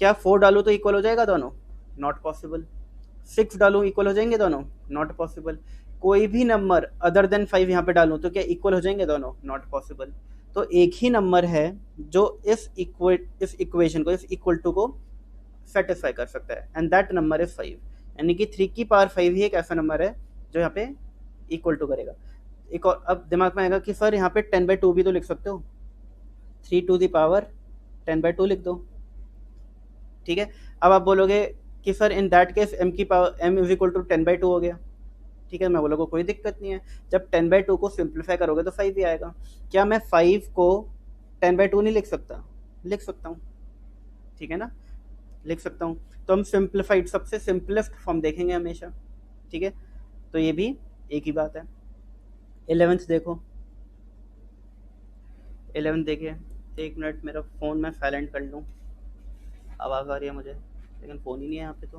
क्या 4 डालूं तो इक्वल हो जाएगा दोनों? Not possible. 6 डालूं इक्वल हो जाएंगे दोनों? Not possible. कोई भी नंबर अदर देन 5 यहाँ पे डालूं तो क्या इक्वल हो जाएंगे दोनों? Not possible. तो एक ही नंबर है जो इस इक्वेशन को, इस इक्वल टू को सेटिस्फाई कर सकता है, एंड दैट नंबर इज 5। यानी कि 3 की पावर 5 ही एक ऐसा नंबर है जो यहाँ पे इक्वल टू करेगा। एक और अब दिमाग में आएगा कि सर यहाँ पे 10/2 भी तो लिख सकते हो, 3 टू द पावर 10/2 लिख दो। ठीक है। अब आप बोलोगे कि sir in that case m की power m is equal to 10/2 हो गया। ठीक है, मैं बोलोगे कोई दिक्कत नहीं है, जब 10/2 को सिंप्लीफाई करोगे तो 5 ही आएगा। क्या मैं 5 को 10/2 नहीं लिख सकता? लिख सकता हूँ। ठीक है ना, लिख सकता हूँ। तो हम सिंप्लीफाइड, सबसे सिंपलेस्ट फॉर्म देखेंगे हमेशा। ठीक है, तो ये भी एक ही बात है। 11th देखो, 11th देखिए। एक मिनट, मेरा फ़ोन मैं साइलेंट कर लूँ, आवाज़ आ रही है मुझे लेकिन फ़ोन ही नहीं है यहाँ पे। तो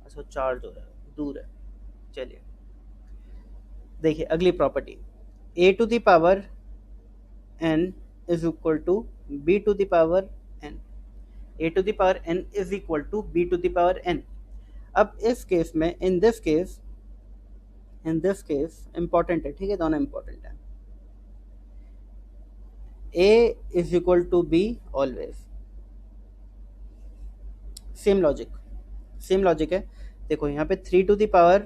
अच्छा, चार्ज हो रहा है, दूर है। चलिए देखिए अगली property, a to the power n is equal to b to the power n। a to the power n is equal to b to the power n। अब इस केस में, इन दिस केस इंपॉर्टेंट है। ठीक है, दोनों important है। a is equal to b always. Same logic है। देखो यहाँ पे 3 टू द पावर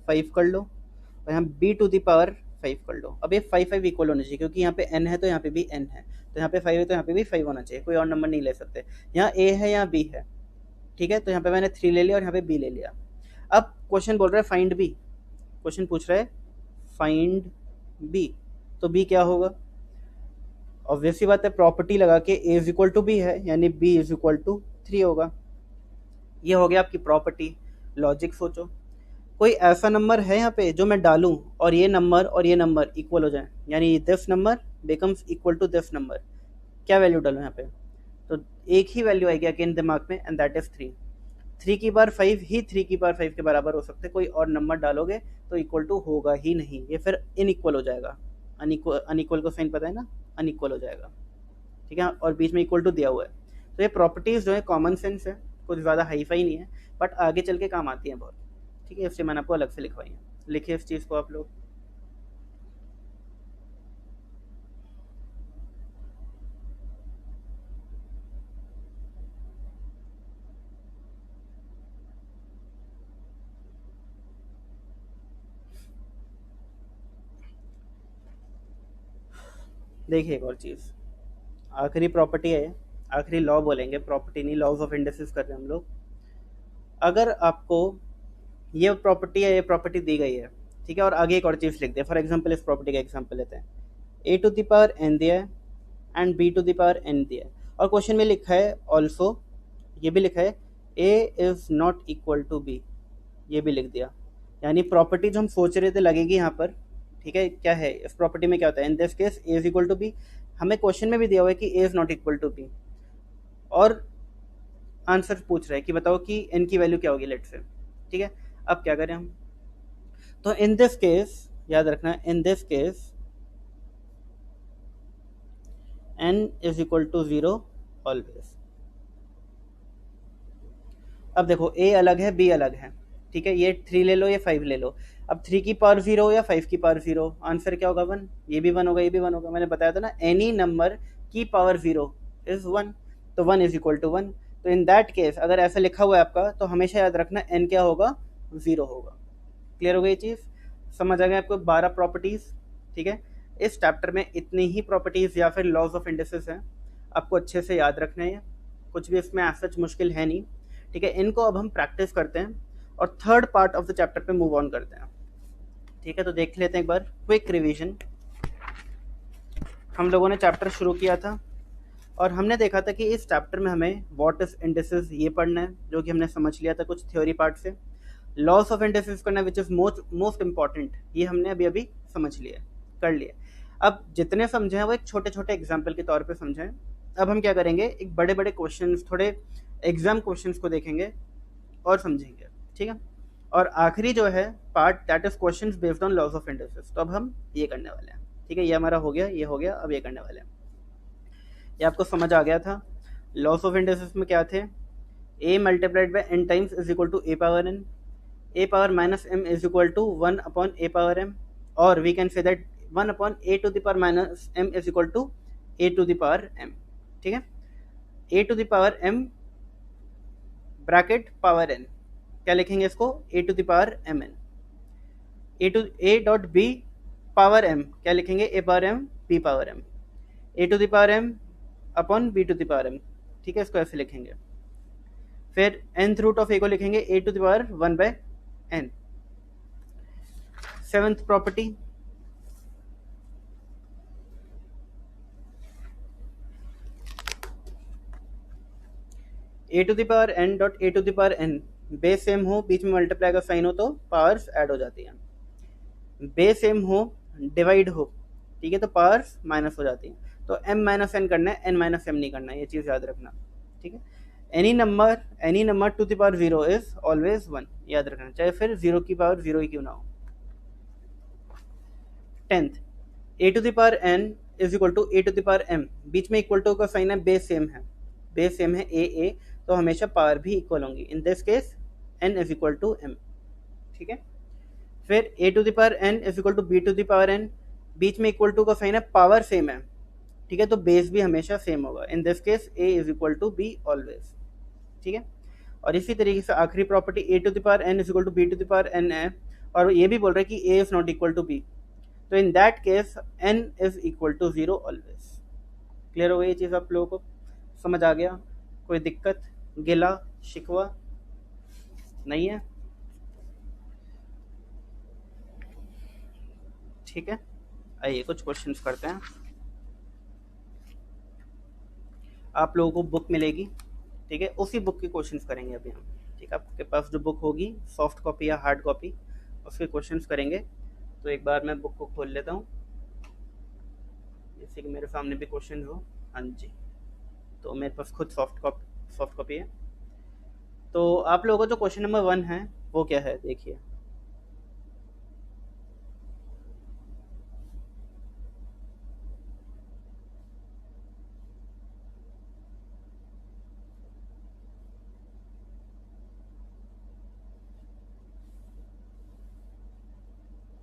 5 कर लो और यहाँ b टू द पावर 5 कर लो। अब ये 5 इक्वल होने चाहिए, क्योंकि यहाँ पे n है तो यहाँ पे भी n है, तो यहाँ पे 5 है तो यहाँ पे भी 5 होना चाहिए, कोई और नंबर नहीं ले सकते। यहाँ a है, यहाँ b है। ठीक है, तो यहाँ पे मैंने 3 ले लिया और यहाँ पे b ले लिया। अब क्वेश्चन बोल रहा है फाइंड b, क्वेश्चन पूछ रहा है फाइंड b, तो b क्या होगा? ऑब्वियस सी बात है, प्रॉपर्टी लगा के a is equal to b है, यानी b इज इक्वल टू 3 होगा। ये हो गया आपकी प्रॉपर्टी। लॉजिक सोचो, कोई ऐसा नंबर है यहाँ पे जो मैं डालूं और ये नंबर इक्वल हो जाए, यानी this number becomes equal to this number, क्या वैल्यू डालूं यहाँ पे? तो एक ही वैल्यू आएगी अगेन दिमाग में, एंड दैट इज 3। 3 की पावर 5 ही 3 की पावर 5 के बराबर हो सकते, कोई और नंबर डालोगे तो इक्वल टू होगा ही नहीं, ये फिर इनइक्वल हो जाएगा। अनइक्वल को साइन पता है ना, अनइक्वल हो जाएगा, ठीक है, और बीच में इक्वल टू दिया हुआ है। तो ये प्रॉपर्टीज़ जो है कॉमन सेंस है, कुछ ज़्यादा हाईफाई नहीं है, बट आगे चल के काम आती हैं बहुत, ठीक है, इसलिए मैंने आपको अलग से लिखवाई है। लिखिए इस चीज़ को आप लोग। देखिए एक और चीज़, आखिरी प्रॉपर्टी है, आखिरी लॉ बोलेंगे, प्रॉपर्टी नहीं, लॉज ऑफ इंडिसेस कर रहे हैं हम लोग। अगर आपको ये प्रॉपर्टी है, ये प्रॉपर्टी दी गई है, ठीक है, और आगे एक और चीज़ लिख दे, फॉर एग्जांपल इस प्रॉपर्टी का एग्जांपल लेते हैं, a to the power n दिया है and b to the power n दिया है, और क्वेश्चन में लिखा है ऑल्सो, ये भी लिखा है a is not equal to b, ये भी लिख दिया, यानी प्रॉपर्टी जो हम सोच रहे थे लगेगी यहाँ पर, ठीक है, क्या है इस प्रॉपर्टी में, क्या होता है, in this case a is equal to b, हमें क्वेश्चन में भी दिया हुआ है कि a is not equal to b, और आंसर पूछ रहा है कि बताओ कि एन की वैल्यू क्या होगी लेट से, ठीक है। अब क्या करें हम, तो इन दिस केस याद रखना, in this case n is equal to 0 always. अब देखो ए अलग है, बी अलग है, ठीक है, ये 3 ले लो, ये 5 ले लो, अब 3 की पावर 0 या 5 की पावर 0, आंसर क्या होगा 1, ये भी 1 होगा, ये भी 1 होगा, मैंने बताया था ना, एनी नंबर की पावर 0 इज 1, तो 1 इज इक्वल टू 1। तो इन दैट केस अगर ऐसा लिखा हुआ है आपका, तो हमेशा याद रखना एन क्या होगा, 0 होगा। क्लियर हो गई चीज़, समझ आ गया आपको 12 प्रॉपर्टीज़, ठीक है। इस चैप्टर में इतनी ही प्रॉपर्टीज़ या फिर लॉज ऑफ इंडिसेस हैं, आपको अच्छे से याद रखने हैं, कुछ भी इसमें ऐसा मुश्किल है नहीं, ठीक है। इनको अब हम प्रैक्टिस करते हैं और third part of the chapter पे मूव ऑन करते हैं, ठीक है। तो देख लेते हैं एक बार क्विक रिवीजन। हम लोगों ने चैप्टर शुरू किया था और हमने देखा था कि इस चैप्टर में हमें व्हाट इज इंडिसेस ये पढ़ना है, जो कि हमने समझ लिया था कुछ थ्योरी पार्ट से। लॉस ऑफ इंडिसेस करना विच इज़ मोस्ट इंपॉर्टेंट, ये हमने अभी अभी समझ लिया, कर लिया। अब जितने समझे हैं वो एक छोटे छोटे एग्जाम्पल के तौर पे समझें। अब हम क्या करेंगे, एक बड़े बड़े क्वेश्चंस, थोड़े एग्जाम क्वेश्चंस को देखेंगे और समझेंगे, ठीक है। और आखिरी जो है part, that is questions based on laws of indices, तो अब हम ये करने वाले हैं, ठीक है। ये हमारा हो गया, ये हो गया, अब ये करने वाले हैं। ये आपको समझ आ गया था। लॉस ऑफ इंडिसेस में क्या थे, a multiplied by n times is equal to a power n, a power minus m is equal to 1 upon a power m, और we can say that 1 upon a to the power minus m is equal to a to the power m, ठीक है। a to the power m bracket power n, क्या लिखेंगे इसको, a to the power mn, a dot b power m, क्या लिखेंगे, a power m b power m, a to the power m upon b to the power m, ठीक है, इसको ऐसे लिखेंगे। फिर nth रूट ऑफ a को लिखेंगे a to the power 1 by n। Seventh property, a to the power n dot a to the power n, base same हो, बीच में मल्टीप्लाई का साइन हो तो पावर्स ऐड हो जाती हैं, बेस सेम हो, डिवाइड हो, ठीक है, तो पावर्स माइनस हो जाती हैं। तो m माइनस एन करना है, n माइनस एम नहीं करना है, ये चीज़ याद रखना, ठीक है। Any number to the power 0 is always 1, याद रखना, चाहे फिर 0 की पावर 0 ही क्यों ना हो। 10th, a to the power n is equal to a to the power m, बीच में इक्वल टू का साइन है, बेस सेम है, बेस सेम है a, तो हमेशा पावर भी इक्वल होंगी, in this case n is equal to m, ठीक है। फिर a to the power n is equal to b to the power n, बीच में इक्वल टू का साइन है, पावर सेम है, ठीक है, तो बेस भी हमेशा सेम होगा, in this case a is equal to b always, ठीक है। और इसी तरीके से आखिरी property a to the power n is equal to b to the power n है, और ये भी बोल रहा है कि a is not equal to b, तो in that case n is equal to 0 always. Clear हो गई ये चीज़, आप लोगों को समझ आ गया, कोई दिक्कत, गिला शिकवा नहीं है, ठीक है। आइए कुछ क्वेश्चंस करते हैं। आप लोगों को बुक मिलेगी, ठीक है, उसी बुक के क्वेश्चंस करेंगे अभी हम, ठीक है। आपके पास जो बुक होगी, सॉफ्ट कॉपी या हार्ड कॉपी, उसके क्वेश्चंस करेंगे। तो एक बार मैं बुक को खोल लेता हूँ, जैसे कि मेरे सामने भी क्वेश्चन हो। हाँ जी, तो मेरे पास खुद सॉफ्ट कॉपी है। तो आप लोगों का जो क्वेश्चन नंबर 1 है वो क्या है, देखिए।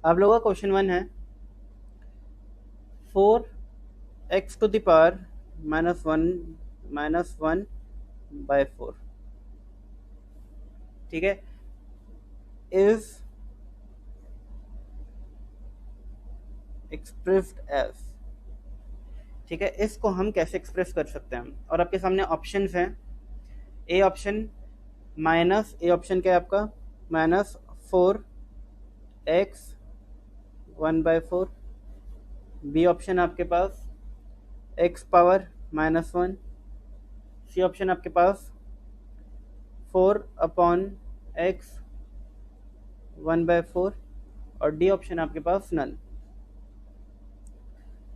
आप लोगों का क्वेश्चन 1 है 4x to the power -1 bye 4, ठीक है, इज एक्सप्रेस्ड एज, ठीक है। इसको हम कैसे एक्सप्रेस कर सकते हैं, और आपके सामने ऑप्शंस हैं। ए ऑप्शन ए ऑप्शन क्या है आपका, -4x 1/4। बी ऑप्शन आपके पास x पावर -1। सी ऑप्शन आपके पास 4/x 1/4, और डी ऑप्शन आपके पास नन।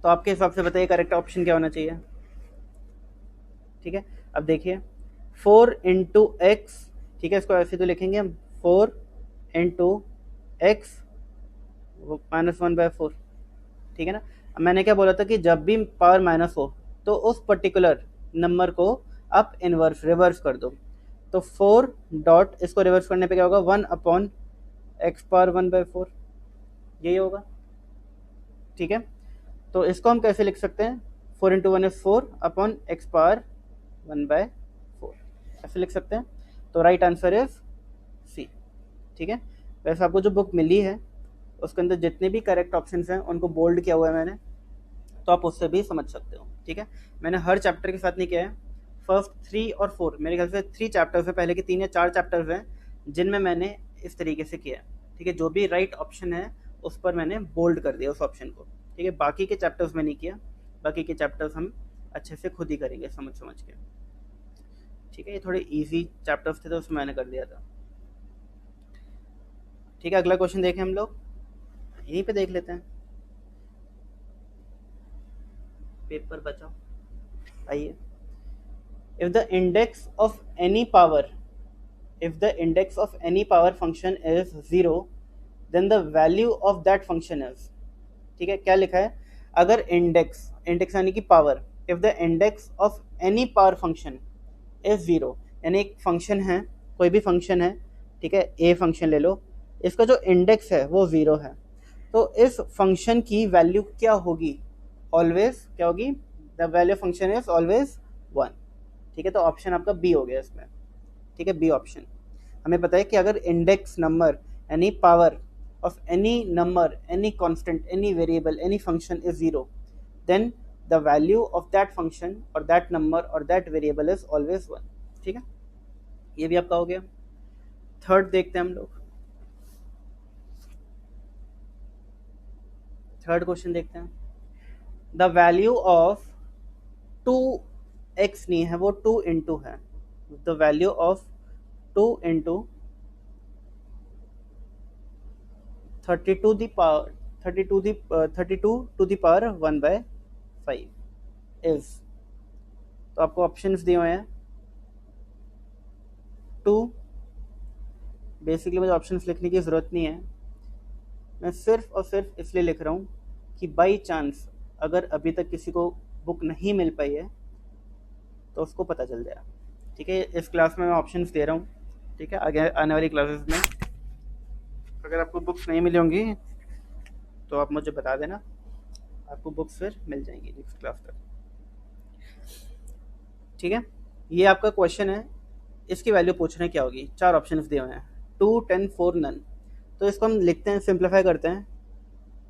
तो आपके हिसाब से बताइए करेक्ट ऑप्शन क्या होना चाहिए, ठीक है। अब देखिए 4 × x, ठीक है, इसको ऐसे तो लिखेंगे हम 4 × x -1/4, ठीक है ना। अब मैंने क्या बोला था कि जब भी पावर माइनस हो तो उस पर्टिकुलर नंबर को आप रिवर्स कर दो। तो 4 डॉट, इसको रिवर्स करने पे क्या होगा, 1/x⁴ यही होगा, ठीक है। तो इसको हम कैसे लिख सकते हैं, 4 × 1 = 4/x⁴ ऐसे लिख सकते हैं। तो राइट आंसर इज सी, ठीक है। वैसे आपको जो बुक मिली है उसके अंदर जितने भी करेक्ट ऑप्शंस हैं उनको बोल्ड किया हुआ है मैंने, तो आप उससे भी समझ सकते हो, ठीक है। मैंने हर चैप्टर के साथ नहीं किया है, फर्स्ट 3 और 4 मेरे ख्याल से 3 चैप्टर्स है, पहले के 3 या 4 चैप्टर्स हैं जिनमें मैंने इस तरीके से किया है, ठीक है। जो भी राइट ऑप्शन है उस पर मैंने बोल्ड कर दिया उस ऑप्शन को, ठीक है। बाकी के चैप्टर्स में नहीं किया, बाकी के चैप्टर्स हम अच्छे से खुद ही करेंगे समझ के, ठीक है। ये थोड़े ईजी चैप्टर्स थे तो उसमें मैंने कर दिया था, ठीक है। अगला क्वेश्चन देखें हम लोग, यहीं पे देख लेते हैं, पेपर बचाओ। आइए, if the index of any power function is 0, then the value of that function is, ठीक है। क्या लिखा है, अगर इंडेक्स यानी कि power, if the index of any power function is 0, यानी एक फंक्शन है, कोई भी फंक्शन है, ठीक है, ए फंक्शन ले लो, इसका जो इंडेक्स है वो 0 है, तो इस फंक्शन की वैल्यू क्या होगी, ऑलवेज क्या होगी, the value function is always 1, ठीक है। तो ऑप्शन आपका बी हो गया इसमें, ठीक है, बी ऑप्शन। हमें पता है कि अगर इंडेक्स नंबर यानी power of any number, any constant, any variable, any function is 0, then the value of that function और दैट नंबर और दैट वेरिएबल इज ऑलवेज 1, ठीक है। ये भी आपका हो गया। थर्ड देखते हैं हम लोग, थर्ड क्वेश्चन देखते हैं। द वैल्यू ऑफ 2x नहीं है, वो 2 इंटू है। The value of 2 into 32 to the power 1/5 is, तो आपको ऑप्शंस दिए हुए हैं 2, बेसिकली मुझे ऑप्शंस लिखने की ज़रूरत नहीं है, मैं सिर्फ और सिर्फ इसलिए लिख रहा हूँ कि बाई चांस अगर अभी तक किसी को बुक नहीं मिल पाई है तो उसको पता चल जाए, ठीक है। इस क्लास में मैं ऑप्शंस दे रहा हूँ, ठीक है। आगे आने वाली क्लासेस में अगर आपको बुक्स नहीं मिली होंगी तो आप मुझे बता देना, आपको बुक्स फिर मिल जाएंगी नेक्स्ट क्लास तक, ठीक है। ये आपका क्वेश्चन है, इसकी वैल्यू पूछ रहे हैं क्या होगी, 4 ऑप्शंस दिए हुए हैं, 2, 10, 4, नन। तो इसको हम लिखते हैं, सिंप्लीफाई करते हैं।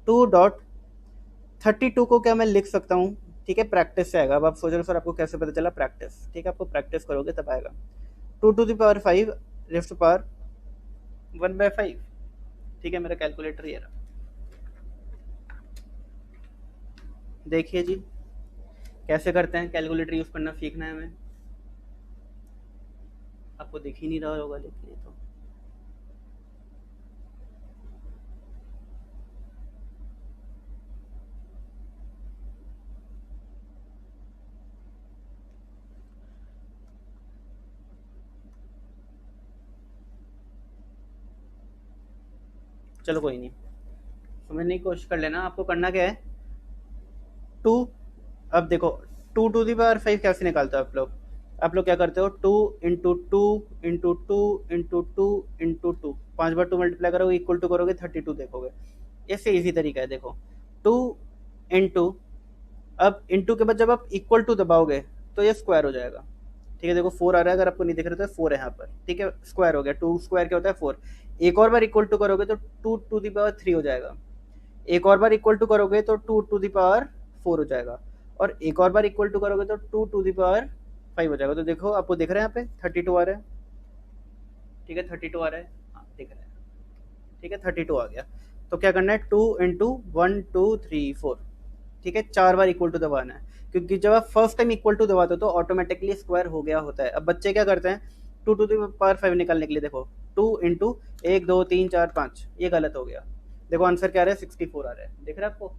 2.32 को क्या मैं लिख सकता हूँ, ठीक है, प्रैक्टिस से आएगा। अब आप सोच रहे हो सर आपको कैसे पता चला, प्रैक्टिस, ठीक है, आपको प्रैक्टिस करोगे तब आएगा। 2⁵ रेज़्ड टू पावर 1/5, ठीक है। मेरा कैलकुलेटर ये रहा, देखिए जी कैसे करते हैं, कैलकुलेटर यूज़ करना सीखना है हमें, आपको दिख ही नहीं रहा होगा लेकिन ये तो चलो कोई नहीं, समझने की कोशिश कर लेना। आपको करना क्या है, टू, अब देखो two to the power five कैसे निकालते हो आप लोग? आप लोग क्या करते हो, two into two into two into two into two, 5 बार 2 मल्टीप्लाई करोगे, इक्वल टू करोगे 32 देखोगे। इससे इजी तरीका है, देखो टू इंटू, अब इंटू के बाद जब आप इक्वल टू दबाओगे तो ये स्क्वायर हो जाएगा। ठीक है, देखो 4 आ रहा है, अगर आपको नहीं दिख रहा तो 4 है यहाँ पर। ठीक है, स्क्वायर हो गया, 2 स्क्वायर क्या होता है 4। एक और बार इक्वल टू करोगे तो 2 टू दी पावर 3 हो जाएगा। एक और बार इक्वल टू करोगे तो 2 टू दी पावर 4 हो जाएगा। और एक और बार इक्वल टू करोगे तो 2 टू दी पावर 5 हो जाएगा। तो देखो आपको दिख रहा है यहाँ पे 32 आ रहा है। ठीक है, 32 आ रहा है, हाँ दिख रहा है। ठीक है, 32 आ गया। तो क्या करना है, 2 इंटू 1 2 3 4। ठीक है, 4 बार इक्वल टू दबाना है, क्योंकि जब आप फर्स्ट टाइम इक्वल टू दबाते हो तो ऑटोमेटिकली स्क्वायर हो गया होता है। अब बच्चे क्या करते हैं, 2 टू दी पावर 5 निकालने के लिए, देखो 2 इंटू 1 2 3 4 5, ये गलत हो गया। देखो आंसर क्या आ रहा है, 64 आ रहा है, दिख रहा है आपको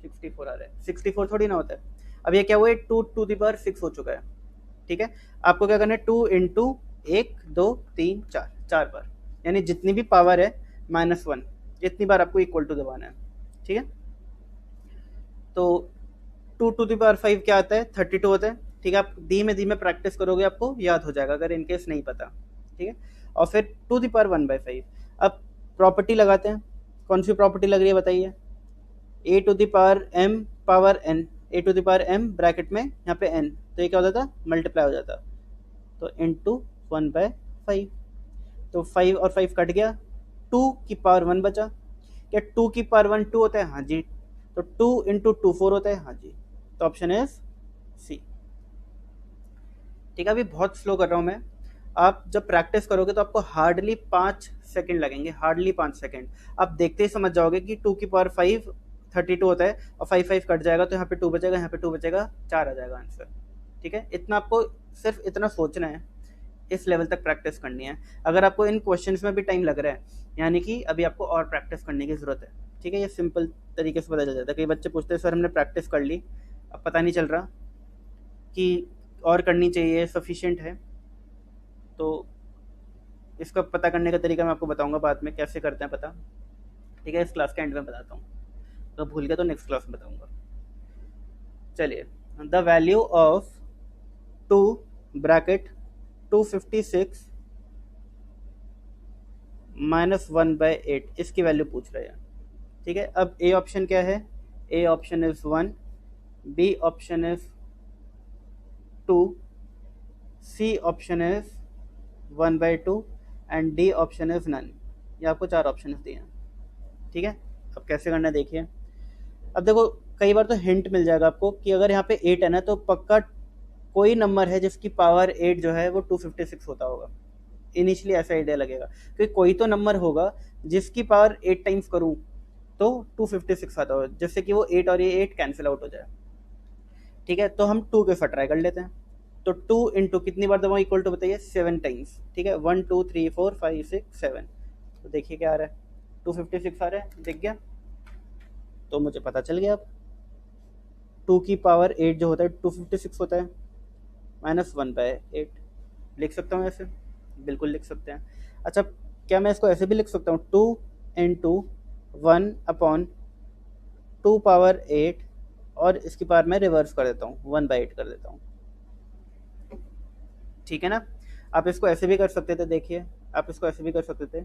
64 आ रहा है। 64 थोड़ी ना होता है। अब ये क्या हुआ है, 2 टू दी पावर 6 हो चुका है। ठीक है, आपको क्या करना है, 2 इंटू 1 2 3 4, 4 बार, यानी जितनी भी पावर है -1, इतनी बार आपको इक्वल टू दबाना है। ठीक है, तो 2 टू द पावर 5 क्या आता है, 32 होता है। ठीक है, आप धीमे धीमे प्रैक्टिस करोगे आपको याद हो जाएगा, अगर इनकेस नहीं पता। ठीक है, और फिर टू द पावर 1/5। अब प्रॉपर्टी लगाते हैं, कौन सी प्रॉपर्टी लग रही है बताइए, a to the power m power n, a to the power m bracket में यहाँ पे n, तो ये क्या हो जाता, मल्टीप्लाई हो जाता, तो इंटू 1/5। तो 5 और 5 कट गया, 2 की पावर 1 बचा। क्या 2 की पावर 1 2 होता है, हाँ जी। तो 2 इंटू 2 4 होता है, हाँ जी। तो ऑप्शन इज सी। ठीक है, अभी बहुत स्लो कर रहा हूँ मैं। आप जब प्रैक्टिस करोगे तो आपको हार्डली 5 सेकंड लगेंगे, हार्डली 5 सेकंड। आप देखते ही समझ जाओगे कि 2 की पावर 5 32 होता है, और 5 5 कट जाएगा तो यहाँ पे 2 बचेगा, यहाँ पे 2 बचेगा, 4 आ जाएगा आंसर। ठीक है, इतना आपको सिर्फ इतना सोचना है, इस लेवल तक प्रैक्टिस करनी है। अगर आपको इन क्वेश्चंस में भी टाइम लग रहा है, यानी कि अभी आपको और प्रैक्टिस करने की ज़रूरत है। ठीक है, ये सिंपल तरीके से पता चल जाता है। कई बच्चे पूछते हैं सर हमने प्रैक्टिस कर ली, अब पता नहीं चल रहा कि और करनी चाहिए, सफिशिएंट है। तो इसका पता करने का तरीका मैं आपको बताऊंगा बाद में, कैसे करते हैं पता। ठीक है, इस क्लास के एंड में बताता हूँ, तो भूल गया तो नेक्स्ट क्लास में बताऊंगा। चलिए, द वैल्यू ऑफ 2 ब्रैकेट 256 -1/8, इसकी वैल्यू पूछ रहे हैं। ठीक है, अब ए ऑप्शन क्या है, A option is 1, B option is 2, C option is 1/2 and D option is none. ये आपको 4 ऑप्शन दिए हैं। ठीक है, अब कैसे करना है देखिए। अब देखो कई बार तो हिंट मिल जाएगा आपको कि अगर यहाँ पे 8 है ना, तो पक्का कोई नंबर है जिसकी पावर 8 जो है वो 256 होता होगा। इनिशियली ऐसा आइडिया लगेगा कि कोई तो नंबर होगा जिसकी पावर 8 टाइम्स करूँ तो 256 आता हो, जिससे कि वो 8 और ये 8 कैंसिल आउट हो जाए। ठीक है, तो हम 2 के साथ ट्राई कर लेते हैं। तो 2 इंटू कितनी बार दबाऊँ, इक्वल टू बताइए, 7 टाइम्स। ठीक है, 1 2 3 4 5 6 7, तो देखिए क्या आ रहा है, 256 आ रहा है, दिख गया। तो मुझे पता चल गया अब 2 की पावर 8 जो होता है 256 होता है, -1/8। लिख सकता हूँ ऐसे, बिल्कुल लिख सकते हैं। अच्छा, क्या मैं इसको ऐसे भी लिख सकता हूँ, 2 इंटू 1/2 पावर 8, और इसकी पावर मैं रिवर्स कर देता हूँ, 1/8 कर देता हूँ। ठीक है ना, आप इसको ऐसे भी कर सकते थे, देखिए आप इसको ऐसे भी कर सकते थे,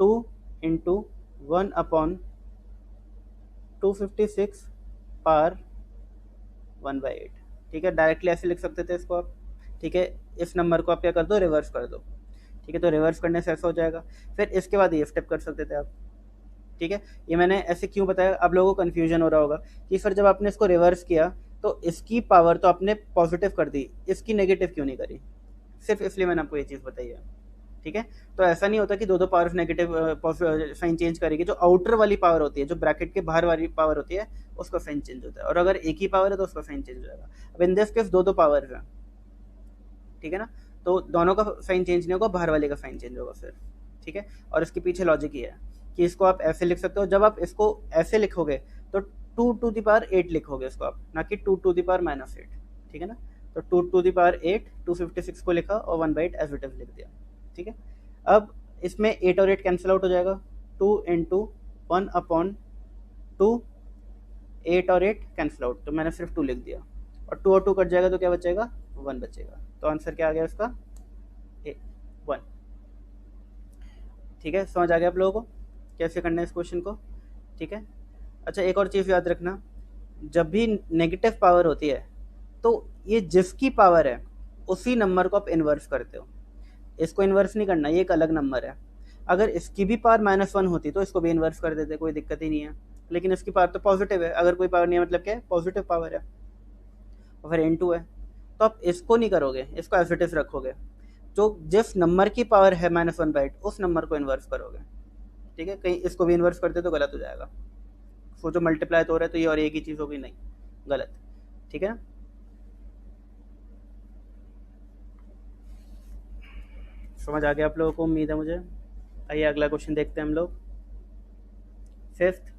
2 इंटू 1/256 पावर 1/8। ठीक है, डायरेक्टली ऐसे लिख सकते थे इसको आप। ठीक है, इस नंबर को आप क्या कर दो, रिवर्स कर दो। ठीक है, तो रिवर्स करने से ऐसा हो जाएगा। फिर इसके बाद ये स्टेप कर सकते थे आप। ठीक है, ये मैंने ऐसे क्यों बताया, आप लोगों को कन्फ्यूजन हो रहा होगा कि सर जब आपने इसको रिवर्स किया तो इसकी पावर तो आपने पॉजिटिव कर दी, इसकी नेगेटिव क्यों नहीं करी, सिर्फ इसलिए मैंने आपको ये चीज़ बताई है। ठीक है, तो ऐसा नहीं होता कि दो पावर नेगेटिव साइन चेंज करेगी। जो आउटर वाली पावर होती है, जो ब्रैकेट के बाहर वाली पावर होती है, उसका साइन चेंज होता है, और अगर एक ही पावर है तो उसका साइन चेंज हो जाएगा। अब इन दिस केस दो पावर है, ठीक है ना, तो दोनों का साइन चेंज नहीं होगा, बाहर वाले का साइन चेंज होगा फिर। ठीक है, और इसके पीछे लॉजिक ये है कि इसको आप ऐसे लिख सकते हो। जब आप इसको ऐसे लिखोगे तो 2 टू द पावर 8 लिखोगे इसको आप, ना कि 2 टू द पावर -8। ठीक है ना, तो 2 टू द पावर 8, 256 को लिखा और 1/8 एज इट इज लिख दिया। ठीक है, अब इसमें 8 और 8 कैंसिल आउट हो जाएगा, 2 × 1/2, 8 और 8 कैंसिल आउट, तो मैंने सिर्फ 2 लिख दिया, और 2 और 2 कट जाएगा तो क्या बचेगा, 1 बचेगा। तो आंसर क्या आ गया उसका, 1। ठीक है, समझ आ गया आप लोगों को कैसे करना है इस क्वेश्चन को। ठीक है, अच्छा एक और चीज़ याद रखना, जब भी नेगेटिव पावर होती है तो ये जिसकी पावर है उसी नंबर को आप इन्वर्स करते हो, इसको इन्वर्स नहीं करना, ये एक अलग नंबर है। अगर इसकी भी पावर -1 होती तो इसको भी इन्वर्स कर देते, कोई दिक्कत ही नहीं है, लेकिन इसकी पावर तो पॉजिटिव है, अगर कोई पावर नहीं है मतलब क्या है, पॉजिटिव पावर है, और फिर n2 है, तो आप इसको नहीं करोगे, इसको एज इट इज रखोगे, जो जिस नंबर की पावर है -1/8 उस नंबर को इन्वर्स करोगे। ठीक है, कहीं इसको भी इन्वर्स करते तो गलत हो जाएगा, सोचो मल्टीप्लाई तो हो रहा है तो ये और एक ही चीज़ होगी, नहीं, गलत। ठीक है ना, समझ आ गया आप लोगों को, उम्मीद है मुझे। आइए अगला क्वेश्चन देखते हैं हम लोग। 5th,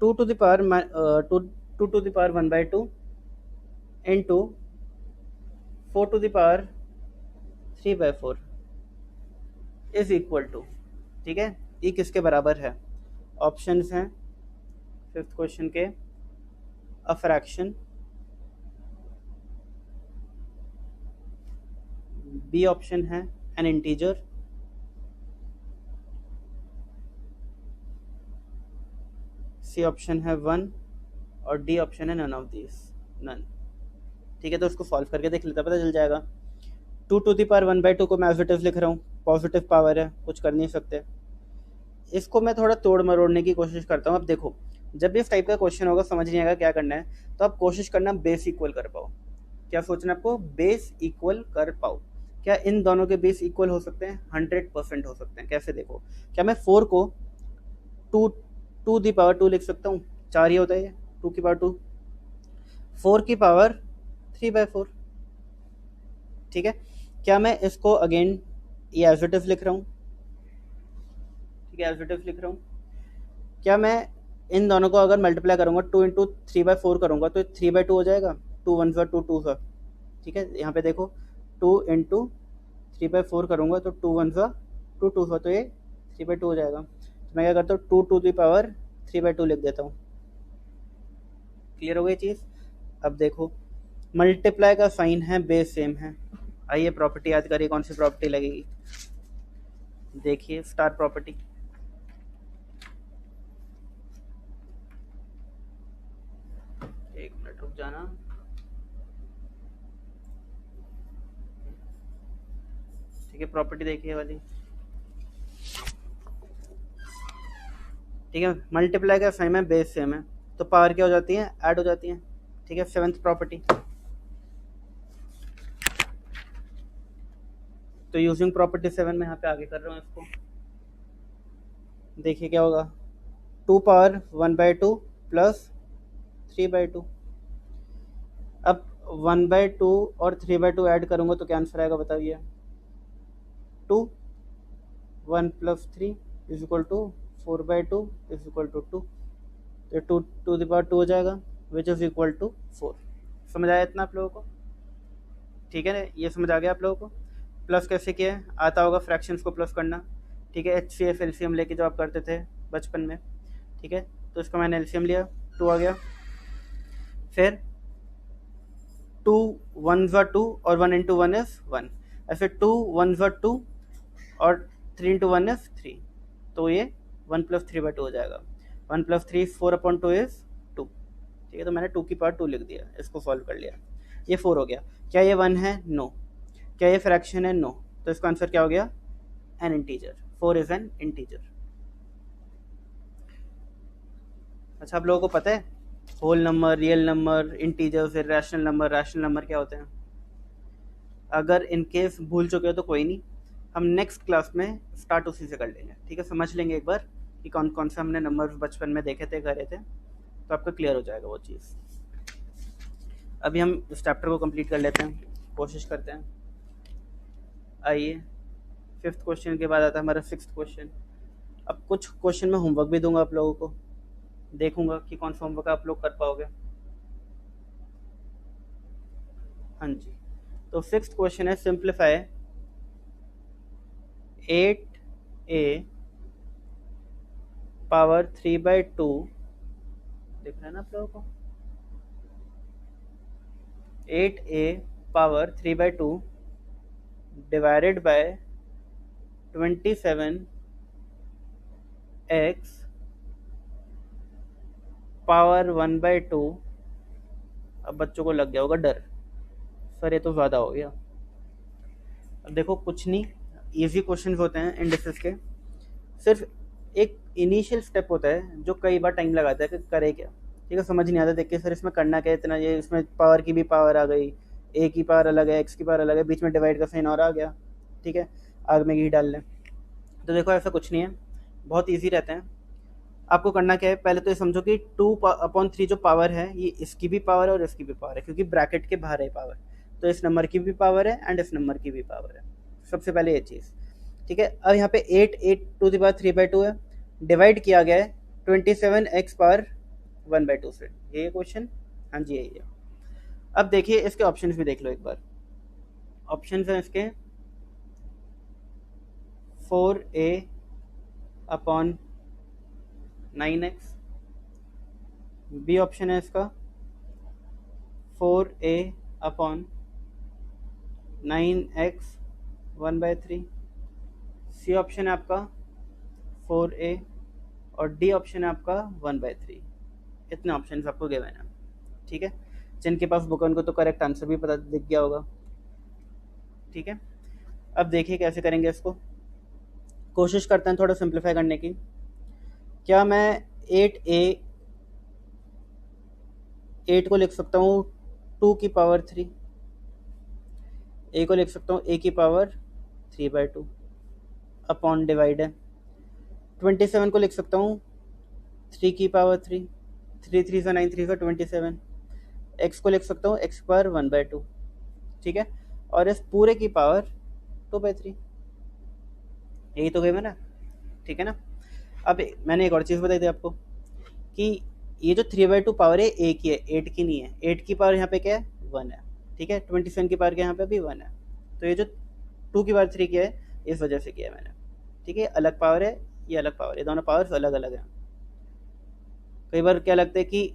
2 to the power 2 to the power 1/2 into 4 to the power 3/4 is equal to. ठीक है, ये किसके बराबर है, ऑप्शंस हैं 5th क्वेश्चन के, अ फ्रैक्शन, बी ऑप्शन है एन इंटीजर, सी ऑप्शन है 1, और डी ऑप्शन है नन ऑफ दिस, नन। ठीक है, तो उसको सॉल्व करके देख लेता, पता चल जाएगा। 2 to the power 1/2 को मैं एज इट इज लिख रहा हूँ, पॉजिटिव पावर है, कुछ कर नहीं सकते। इसको मैं थोड़ा तोड़ मरोड़ने की कोशिश करता हूँ। अब देखो, जब भी इस टाइप का क्वेश्चन होगा, समझ नहीं आएगा क्या करना है, तो आप कोशिश करना बेस इक्वल कर पाओ। क्या सोचना आपको, बेस इक्वल कर पाओ। क्या इन दोनों के बेस इक्वल हो सकते हैं, 100% हो सकते हैं। कैसे, देखो, क्या मैं 4 को 2 लिख सकता हूँ, 4 ही होता है ये, 2 की पावर 2, 4 की पावर 3/4। ठीक है, क्या मैं इसको अगेन ये एज इट इज लिख रहा हूँ, ठीक है, एज इट इज लिख रहा हूँ। क्या मैं इन दोनों को अगर मल्टीप्लाई करूँगा, 2 × 3/4 करूँगा तो 3/2 हो जाएगा, 2 1 2 2 2। ठीक है, यहाँ पे देखो, 2 × 3/4 करूँगा तो 2 1 2 2, तो ये 3/2 हो जाएगा। तो मैं क्या करता हूँ, 2 to the power 3/2 लिख देता हूँ। क्लियर हो गई चीज़। अब देखो, मल्टीप्लाई का साइन है, बेस सेम है। आइए प्रॉपर्टी याद करिए, कौन सी प्रॉपर्टी लगेगी, देखिए स्टार प्रॉपर्टी। एक मिनट रुक जाना, ठीक है, प्रॉपर्टी देखिए वाली। ठीक है, मल्टीप्लाई का साइन है, बेस सेम है, तो पावर क्या हो जाती है, ऐड हो जाती है। ठीक है, 7th प्रॉपर्टी। तो यूजिंग प्रॉपर्टी 7 में यहाँ पे आगे कर रहा हूँ इसको, देखिए क्या होगा, 2 पावर 1/2 प्लस 3/2। अब 1/2 और 3/2 ऐड करूँगा तो क्या आंसर आएगा बताइए, 2, 1 + 3 is equal to 4/2 is equal to 2, तो 2 to the power 2 हो जाएगा, विच इज इक्वल टू 4। समझ आया इतना आप लोगों को, ठीक है ना, ये समझ आ गया आप लोगों को। प्लस कैसे किया है, आता होगा फ्रैक्शंस को प्लस करना। ठीक है, HCF LCM लेके जो आप करते थे बचपन में, ठीक है, तो इसका मैंने LCM लिया, 2 आ गया। फिर 2 1 2 और 1 × 1 इज 1, ऐसे 2 1 2 और 3 × 1 इज 3, तो ये 1 + 3/2 हो जाएगा। 1 + 3 4/2 इज 2। ठीक है, तो मैंने 2 की पावर 2 लिख दिया, इसको सॉल्व कर लिया, ये 4 हो गया। क्या ये 1 है, नो। क्या ये फ्रैक्शन है, नो। तो इसका आंसर क्या हो गया, an integer, 4 is an integer. अच्छा, आप लोगों को पता है whole number, real number, integer, फिर रैशनल नंबर, रैशनल नंबर क्या होते हैं। अगर इन केस भूल चुके हो तो कोई नहीं, हम नेक्स्ट क्लास में स्टार्ट उसी से कर लेंगे। ठीक है, समझ लेंगे एक बार कि कौन कौन से हमने नंबर बचपन में देखे थे, करे थे, तो आपको क्लियर हो जाएगा वो चीज़। अभी हम इस चैप्टर को कंप्लीट कर लेते हैं, कोशिश करते हैं। आइए, 5th क्वेश्चन के बाद आता है हमारा 6th क्वेश्चन। अब कुछ क्वेश्चन में होमवर्क भी दूंगा आप लोगों को, देखूंगा कि कौन सा होमवर्क आप लोग कर पाओगे। हाँ जी, तो 6th क्वेश्चन है, सिंप्लीफाई 8 ए पावर 3/2, दिख रहा है ना आप लोगों को, 8a power 3/2 divided by 27x power 1/2। अब बच्चों को लग गया होगा डर, सर ये तो ज़्यादा हो गया। अब देखो कुछ नहीं, इजी क्वेश्चंस होते हैं इंडिसेस के, सिर्फ एक इनिशियल स्टेप होता है जो कई बार टाइम लगाता है कि करे क्या। ठीक है, समझ नहीं आता देख के सर इसमें करना क्या है इतना, ये इसमें पावर की भी पावर आ गई, ए की पावर अलग है, एक्स की पावर अलग है, बीच में डिवाइड का साइन और आ गया। ठीक है, आग में घी डाल लें। तो देखो ऐसा कुछ नहीं है, बहुत ईजी रहता है। आपको करना क्या है, पहले तो ये समझो कि 2/3 जो पावर है ये इसकी भी पावर है और इसकी भी पावर है, क्योंकि ब्रैकेट के बाहर है पावर, तो इस नंबर की भी पावर है एंड इस नंबर की भी पावर है। सबसे पहले ये चीज़। ठीक है, अब यहाँ पे 8 टू द पावर 3/2 है, डिवाइड किया गया है 27x पावर 1/2 से। ये क्वेश्चन, हाँ जी यही है। अब देखिए इसके ऑप्शंस भी देख लो एक बार। ऑप्शंस हैं इसके 4a upon 9x, B option है इसका 4a upon 9x 1/3, C option है आपका 4a और डी ऑप्शन है आपका 1/3। इतने ऑप्शन आपको गिवन है। ठीक है, जिनके पास बुक है उनको तो करेक्ट आंसर भी पता दिख गया होगा। ठीक है, अब देखिए कैसे करेंगे इसको, कोशिश करते हैं थोड़ा सिंप्लीफाई करने की। क्या मैं 8 को लिख सकता हूँ 2 की पावर 3, ए को लिख सकता हूँ a की पावर 3/2 अपॉन डिवाइड है 27 को लिख सकता हूँ 3 की पावर 3, 3 3 9 3 27, x को लिख सकता हूँ x पावर 1/2। ठीक है, और इस पूरे की पावर 2/3, यही तो गए मैं ना। ठीक है ना, अब मैंने एक और चीज़ बताई थी आपको कि ये जो 3/2 पावर है ए की है, 8 की नहीं है। 8 की पावर यहाँ पे क्या है, 1 है। ठीक है, 27 की पावर के यहाँ पे भी 1 है, तो ये जो 2 की पावर 3 की है इस वजह से किया है मैंने। ठीक है, अलग पावर है, ये अलग पावर, ये दोनों पावर्स अलग अलग हैं। कई बार क्या लगता है कि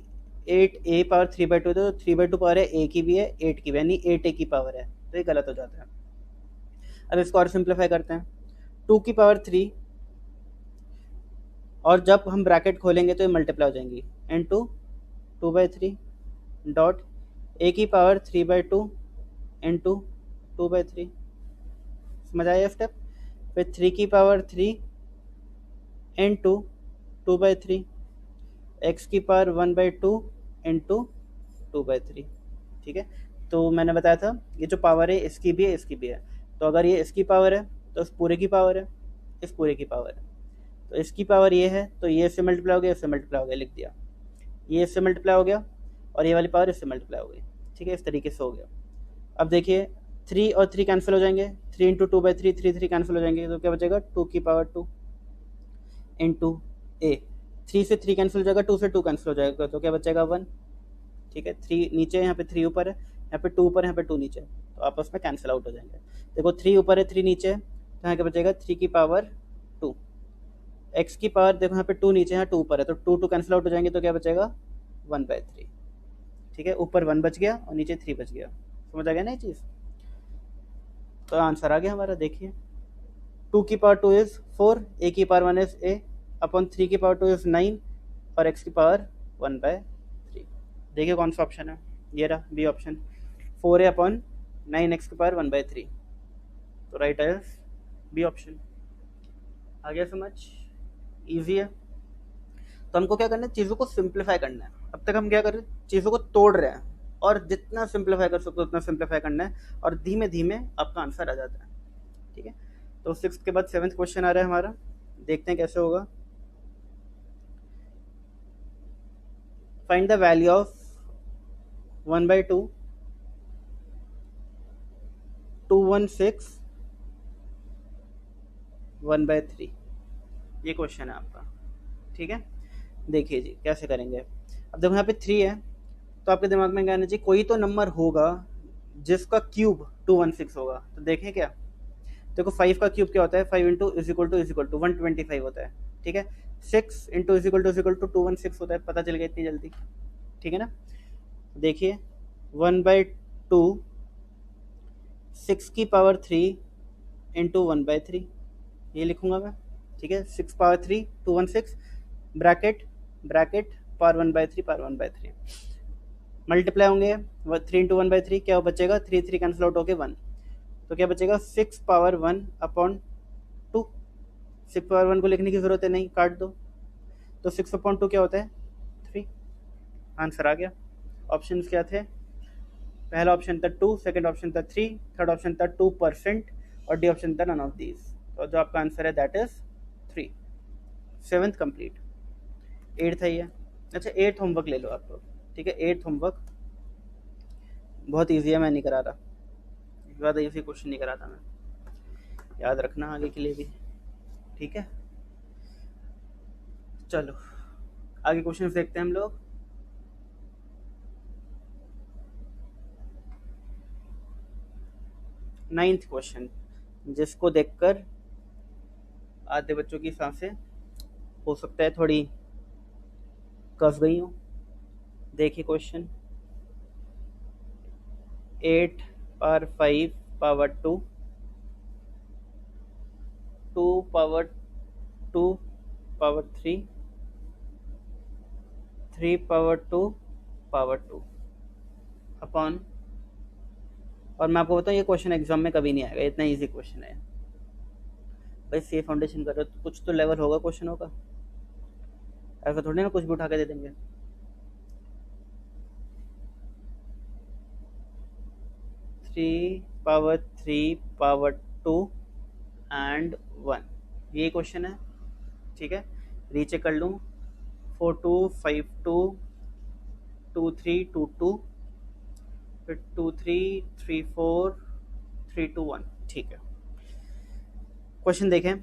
8a पावर 3/2, तो 3/2 पावर है ए की भी है 8 की भी, यानी 8a की पावर है, तो ये गलत हो जाता है। अब इसको और सिंप्लीफाई करते हैं, 2 की पावर 3 और जब हम ब्रैकेट खोलेंगे तो ये मल्टीप्लाई हो जाएंगी, इनटू 2/3 डॉट ए की पावर 3/2 इनटू 2/3। समझ आया स्टेप, फिर 3 की पावर 3 इनटू 2/3, एक्स की पावर 1/2 इंटू 2/3। ठीक है, तो मैंने बताया था ये जो पावर है इसकी भी है इसकी भी है, तो अगर ये इसकी पावर है तो इस पूरे की पावर है, इस पूरे की पावर है, तो इसकी पावर ये है तो ये इससे मल्टीप्लाई हो गया, इससे मल्टीप्लाई हो गया, लिख दिया, ये इससे मल्टीप्लाई हो गया और ये वाली पावर इससे मल्टीप्लाई हो गई। ठीक है, इस तरीके से हो गया। अब देखिए 3 और 3 कैंसिल हो जाएंगे, 3 इंटू 2/3, 3 कैंसिल हो जाएंगे, तो क्या बचेगा 2 की पावर 2 इंटू ए, 3 से 3 कैंसिल हो जाएगा, 2 से 2 कैंसिल हो जाएगा, तो क्या बचेगा 1। ठीक है, 3 नीचे, यहाँ पे 3 ऊपर है, यहाँ पे 2 ऊपर है, यहाँ पे 2 नीचे, तो आपस में कैंसिल आउट हो जाएंगे। देखो 3 ऊपर है 3 नीचे, तो यहाँ क्या बचेगा 3 की पावर 2, एक्स की पावर देखो यहाँ पे 2 नीचे, यहाँ 2 ऊपर है, तो 2 कैंसिल आउट हो जाएंगे, तो क्या बचेगा 1/3। ठीक है, ऊपर 1 बच गया और नीचे 3 बच गया। समझ आ गया ना ये चीज़, तो आंसर आ गया हमारा। देखिए 2 की पावर 2 इज़ 4, ए की पावर 1 इज़ ए अपॉन 3 की पावर 2 इज़ 9 और एक्स की पावर 1/3। देखिए कौन सा ऑप्शन है, ये रहा B option, 4a upon 9x की पावर 1/3, तो राइट है बी ऑप्शन। आ गया समझ, ईजी है। तो हमको क्या करना है, चीज़ों को सिंप्लीफाई करना है। अब तक हम क्या कर रहे हैं, चीज़ों को तोड़ रहे हैं, और जितना सिंप्लीफाई कर सकते हो उतना सिंप्लीफाई करना है, और धीमे धीमे आपका आंसर आ जाता है। ठीक है, तो 6th के बाद 7th क्वेश्चन आ रहा है हमारा, देखते हैं कैसे होगा। फाइंड द वैल्यू ऑफ 1/2 216 1/3, ये क्वेश्चन है आपका। ठीक है, देखिए जी कैसे करेंगे। अब देखो यहाँ पे 3 है, तो आपके दिमाग में क्या आना चाहिए, कोई तो नंबर होगा जिसका क्यूब 216 होगा, तो देखें क्या, देखो 5 का क्यूब क्या होता है, 5 इंटू इज इक्वल टू 125 होता है, ठीक है। 6 इंटू इज इक्वल टू 216 होता है, पता चल गया इतनी जल्दी, ठीक है ना। देखिए 1/2 6 की पावर 3 इंटू 1/3, ये लिखूंगा मैं, ठीक है। 6 power 3 216 bracket bracket power 1/3 power 1/3 multiply होंगे, 3 इंटू 1/3 क्या बचेगा, 3 3 कैंसिल आउट होके 1, तो क्या बचेगा 6 पावर 1 अपॉन 2। 6 पावर 1 को लिखने की जरूरत है नहीं, काट दो, तो 6 अपॉन 2 क्या होता है 3, आंसर आ गया। ऑप्शन क्या थे, पहला ऑप्शन था 2, सेकंड ऑप्शन था 3, थर्ड ऑप्शन था 2% और डी ऑप्शन था नन ऑफ दीज, तो जो आपका आंसर है that is 3। 7th complete, 8th है ये। अच्छा 8th होमवर्क ले लो आप लोग, ठीक है। 8th होमवर्क बहुत ईजी है, मैं नहीं करा रहा, ज़्यादा ईजी क्वेश्चन नहीं कराता मैं, याद रखना आगे के लिए भी, ठीक है। चलो आगे क्वेश्चन देखते हैं हम लोग। नाइन्थ क्वेश्चन, जिसको देखकर आधे बच्चों की सांसें हो सकता है थोड़ी कस गई हो। देखिए question, 8 power 5 power 2, 2 power 2 power 3, 3 power 2 power 2 upon, और मैं आपको बताऊँ ये क्वेश्चन एग्जाम में कभी नहीं आएगा, इतना इजी क्वेश्चन है भाई। सी फाउंडेशन कर रहे हो तो कुछ तो लेवल होगा क्वेश्चनों का, ऐसा थोड़ी ना कुछ भी उठा के दे देंगे। थ्री पावर 3 पावर 2 एंड 1, ये क्वेश्चन है, ठीक है। रीचेक कर लूँ, 4 2 5 2 2 3 2 2, फिर 2 3 3 4 3 2 1, ठीक है। क्वेश्चन देखें,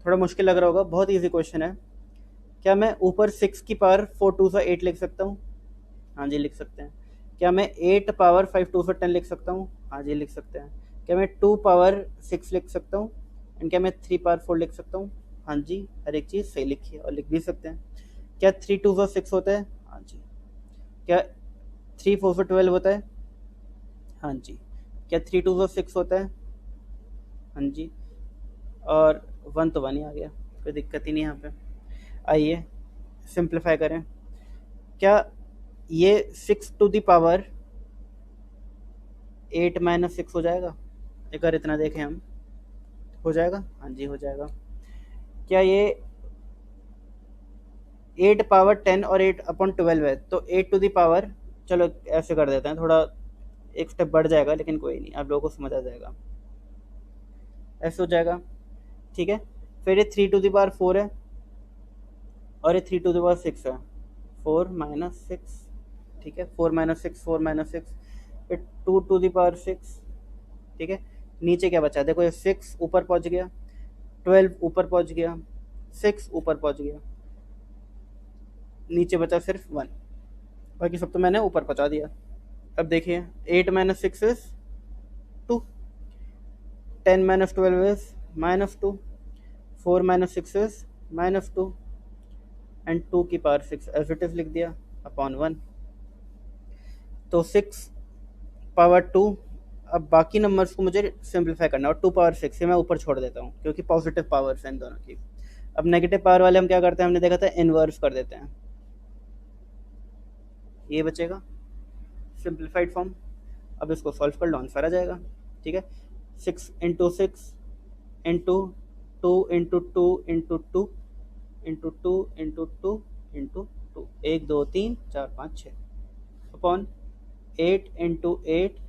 थोड़ा मुश्किल लग रहा होगा, बहुत इजी क्वेश्चन है। क्या मैं ऊपर 6 की पावर 4 2 से 8 लिख सकता हूँ, हाँ जी लिख सकते हैं। क्या मैं 8 पावर 5 2 से 10 लिख सकता हूँ, हाँ जी लिख सकते हैं। क्या मैं 2 पावर 6 लिख सकता हूँ, एंड क्या मैं 3 पावर 4 लिख सकता हूँ, हाँ जी हर एक चीज़ सही लिखी है और लिख भी सकते हैं। क्या 3 2 से 6 होता है, हाँ जी। क्या 3 4 से 12 होता है, हाँ जी। क्या 3 2 से 6 होता है, हाँ जी। और 1 तो 1 ही आ गया, कोई दिक्कत ही नहीं यहाँ पे। आइए सिंप्लीफाई करें, क्या ये 6 टू दी पावर 8 माइनस 6 हो जाएगा, एक बार इतना देखें हम, हो जाएगा, हाँ जी हो जाएगा। क्या ये 8 पावर 10 और 8 अपॉन 12 है, तो 8 टू दी पावर, चलो ऐसे कर देते हैं, थोड़ा एक स्टेप बढ़ जाएगा लेकिन कोई नहीं, आप लोगों को समझ आ जाएगा, ऐसे हो जाएगा, ठीक है। फिर ये 3 टू दी पावर 4 है और ये 3 टू दी पावर 6 है, 4 माइनस 6, ठीक है। 4 माइनस 6 4 माइनस 6, फिर 2 टू दी पावर 6, ठीक है। नीचे क्या बचा, देखो ये 6 ऊपर पहुंच गया, 12 ऊपर पहुंच गया, 6 ऊपर पहुंच गया, नीचे बचा सिर्फ 1, बाकी सब तो मैंने ऊपर पहुंचा दिया। अब देखिए 8 minus 6 is 2, 10 minus 12 is -2, 4 minus 6 is -2 and 2 की पावर 6 एज इट इज लिख दिया अपॉन 1, तो 6 पावर 2। अब बाकी नंबर्स को मुझे सिंप्लीफाई करना है, और 2 पावर 6 से मैं ऊपर छोड़ देता हूँ क्योंकि पॉजिटिव पावर्स हैं इन दोनों की। अब नेगेटिव पावर वाले हम क्या करते हैं, हमने देखा था इनवर्स कर देते हैं, ये बचेगा सिंप्लीफाइड फॉर्म। अब इसको सॉल्व कर लो, आंसर आ जाएगा, ठीक है। 6 into 6 into 2 into 2 into 2 into 2 into 2 into 2, 1 2 3 4 5 6 upon 8 into 8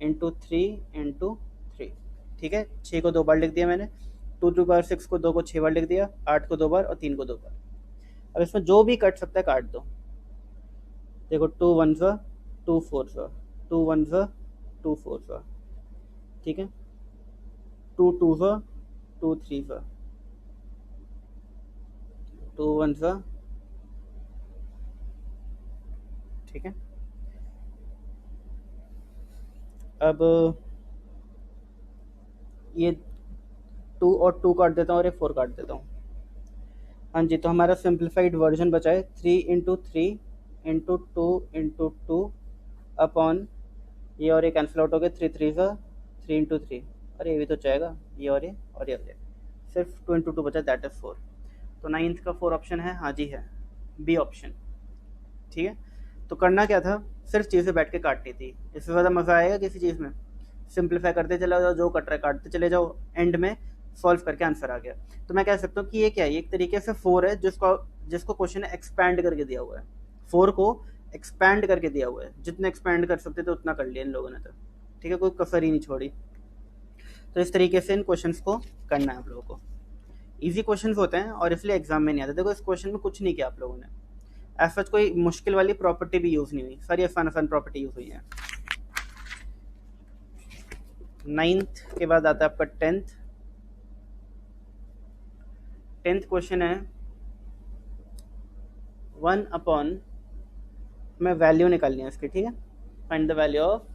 into 3 into 3, ठीक है। 6 को 2 बार लिख दिया मैंने, 2 टू पावर 6 को 2 को 6 बार लिख दिया, 8 को 2 बार और 3 को 2 बार। अब इसमें जो भी कट सकता है काट दो, देखो 2 1 सा 2 4 सा 2 1 सा 2 4 सा, ठीक है। 2 2 सा 2 3 सा 2 1 सा, ठीक है। अब ये 2 और 2 काट देता हूँ और एक 4 काट देता हूँ। हाँ जी, तो हमारा सिंप्लीफाइड वर्जन बचा है 3 × 3 × 2 × 2 अपॉन ये और ये कैंसिल आउट हो गए, 3 × 3 अरे ये भी तो चाहेगा, ये और ये और ये और ये, सिर्फ 2 × 2 बचा, दैट इज़ 4। तो 9th का 4 ऑप्शन है, हाँ जी है, बी ऑप्शन। ठीक है, तो करना क्या था, सिर्फ चीज़ें बैठ के काटनी थी। इससे ज़्यादा मज़ा आएगा किसी चीज़ में? सिंप्लीफाई करते चले जाओ, जो कट रहा है काटते चले जाओ, एंड में सॉल्व करके आंसर आ गया। तो मैं कह सकता हूँ कि ये क्या है, एक तरीके से 4 है जिसको जिसको क्वेश्चन ने एक्सपैंड करके दिया हुआ है। 4 को एक्सपैंड करके दिया हुआ है, जितना एक्सपैंड कर सकते थे उतना कर लिया इन लोगों ने तो। ठीक है, कोई कसर ही नहीं छोड़ी। तो इस तरीके से इन क्वेश्चंस को करना है आप लोगों को। इजी क्वेश्चंस होते हैं और इसलिए एग्जाम में नहीं आते। देखो इस क्वेश्चन में कुछ नहीं किया आप लोगों ने, ऐसा कोई मुश्किल वाली प्रॉपर्टी भी यूज़ नहीं हुई, सारी आसान आसान प्रॉपर्टी यूज़ हुई है। 9th के बाद आता है आपका 10th क्वेश्चन है 1 अपॉन, मैं वैल्यू निकालनी है इसकी। ठीक है, find the value of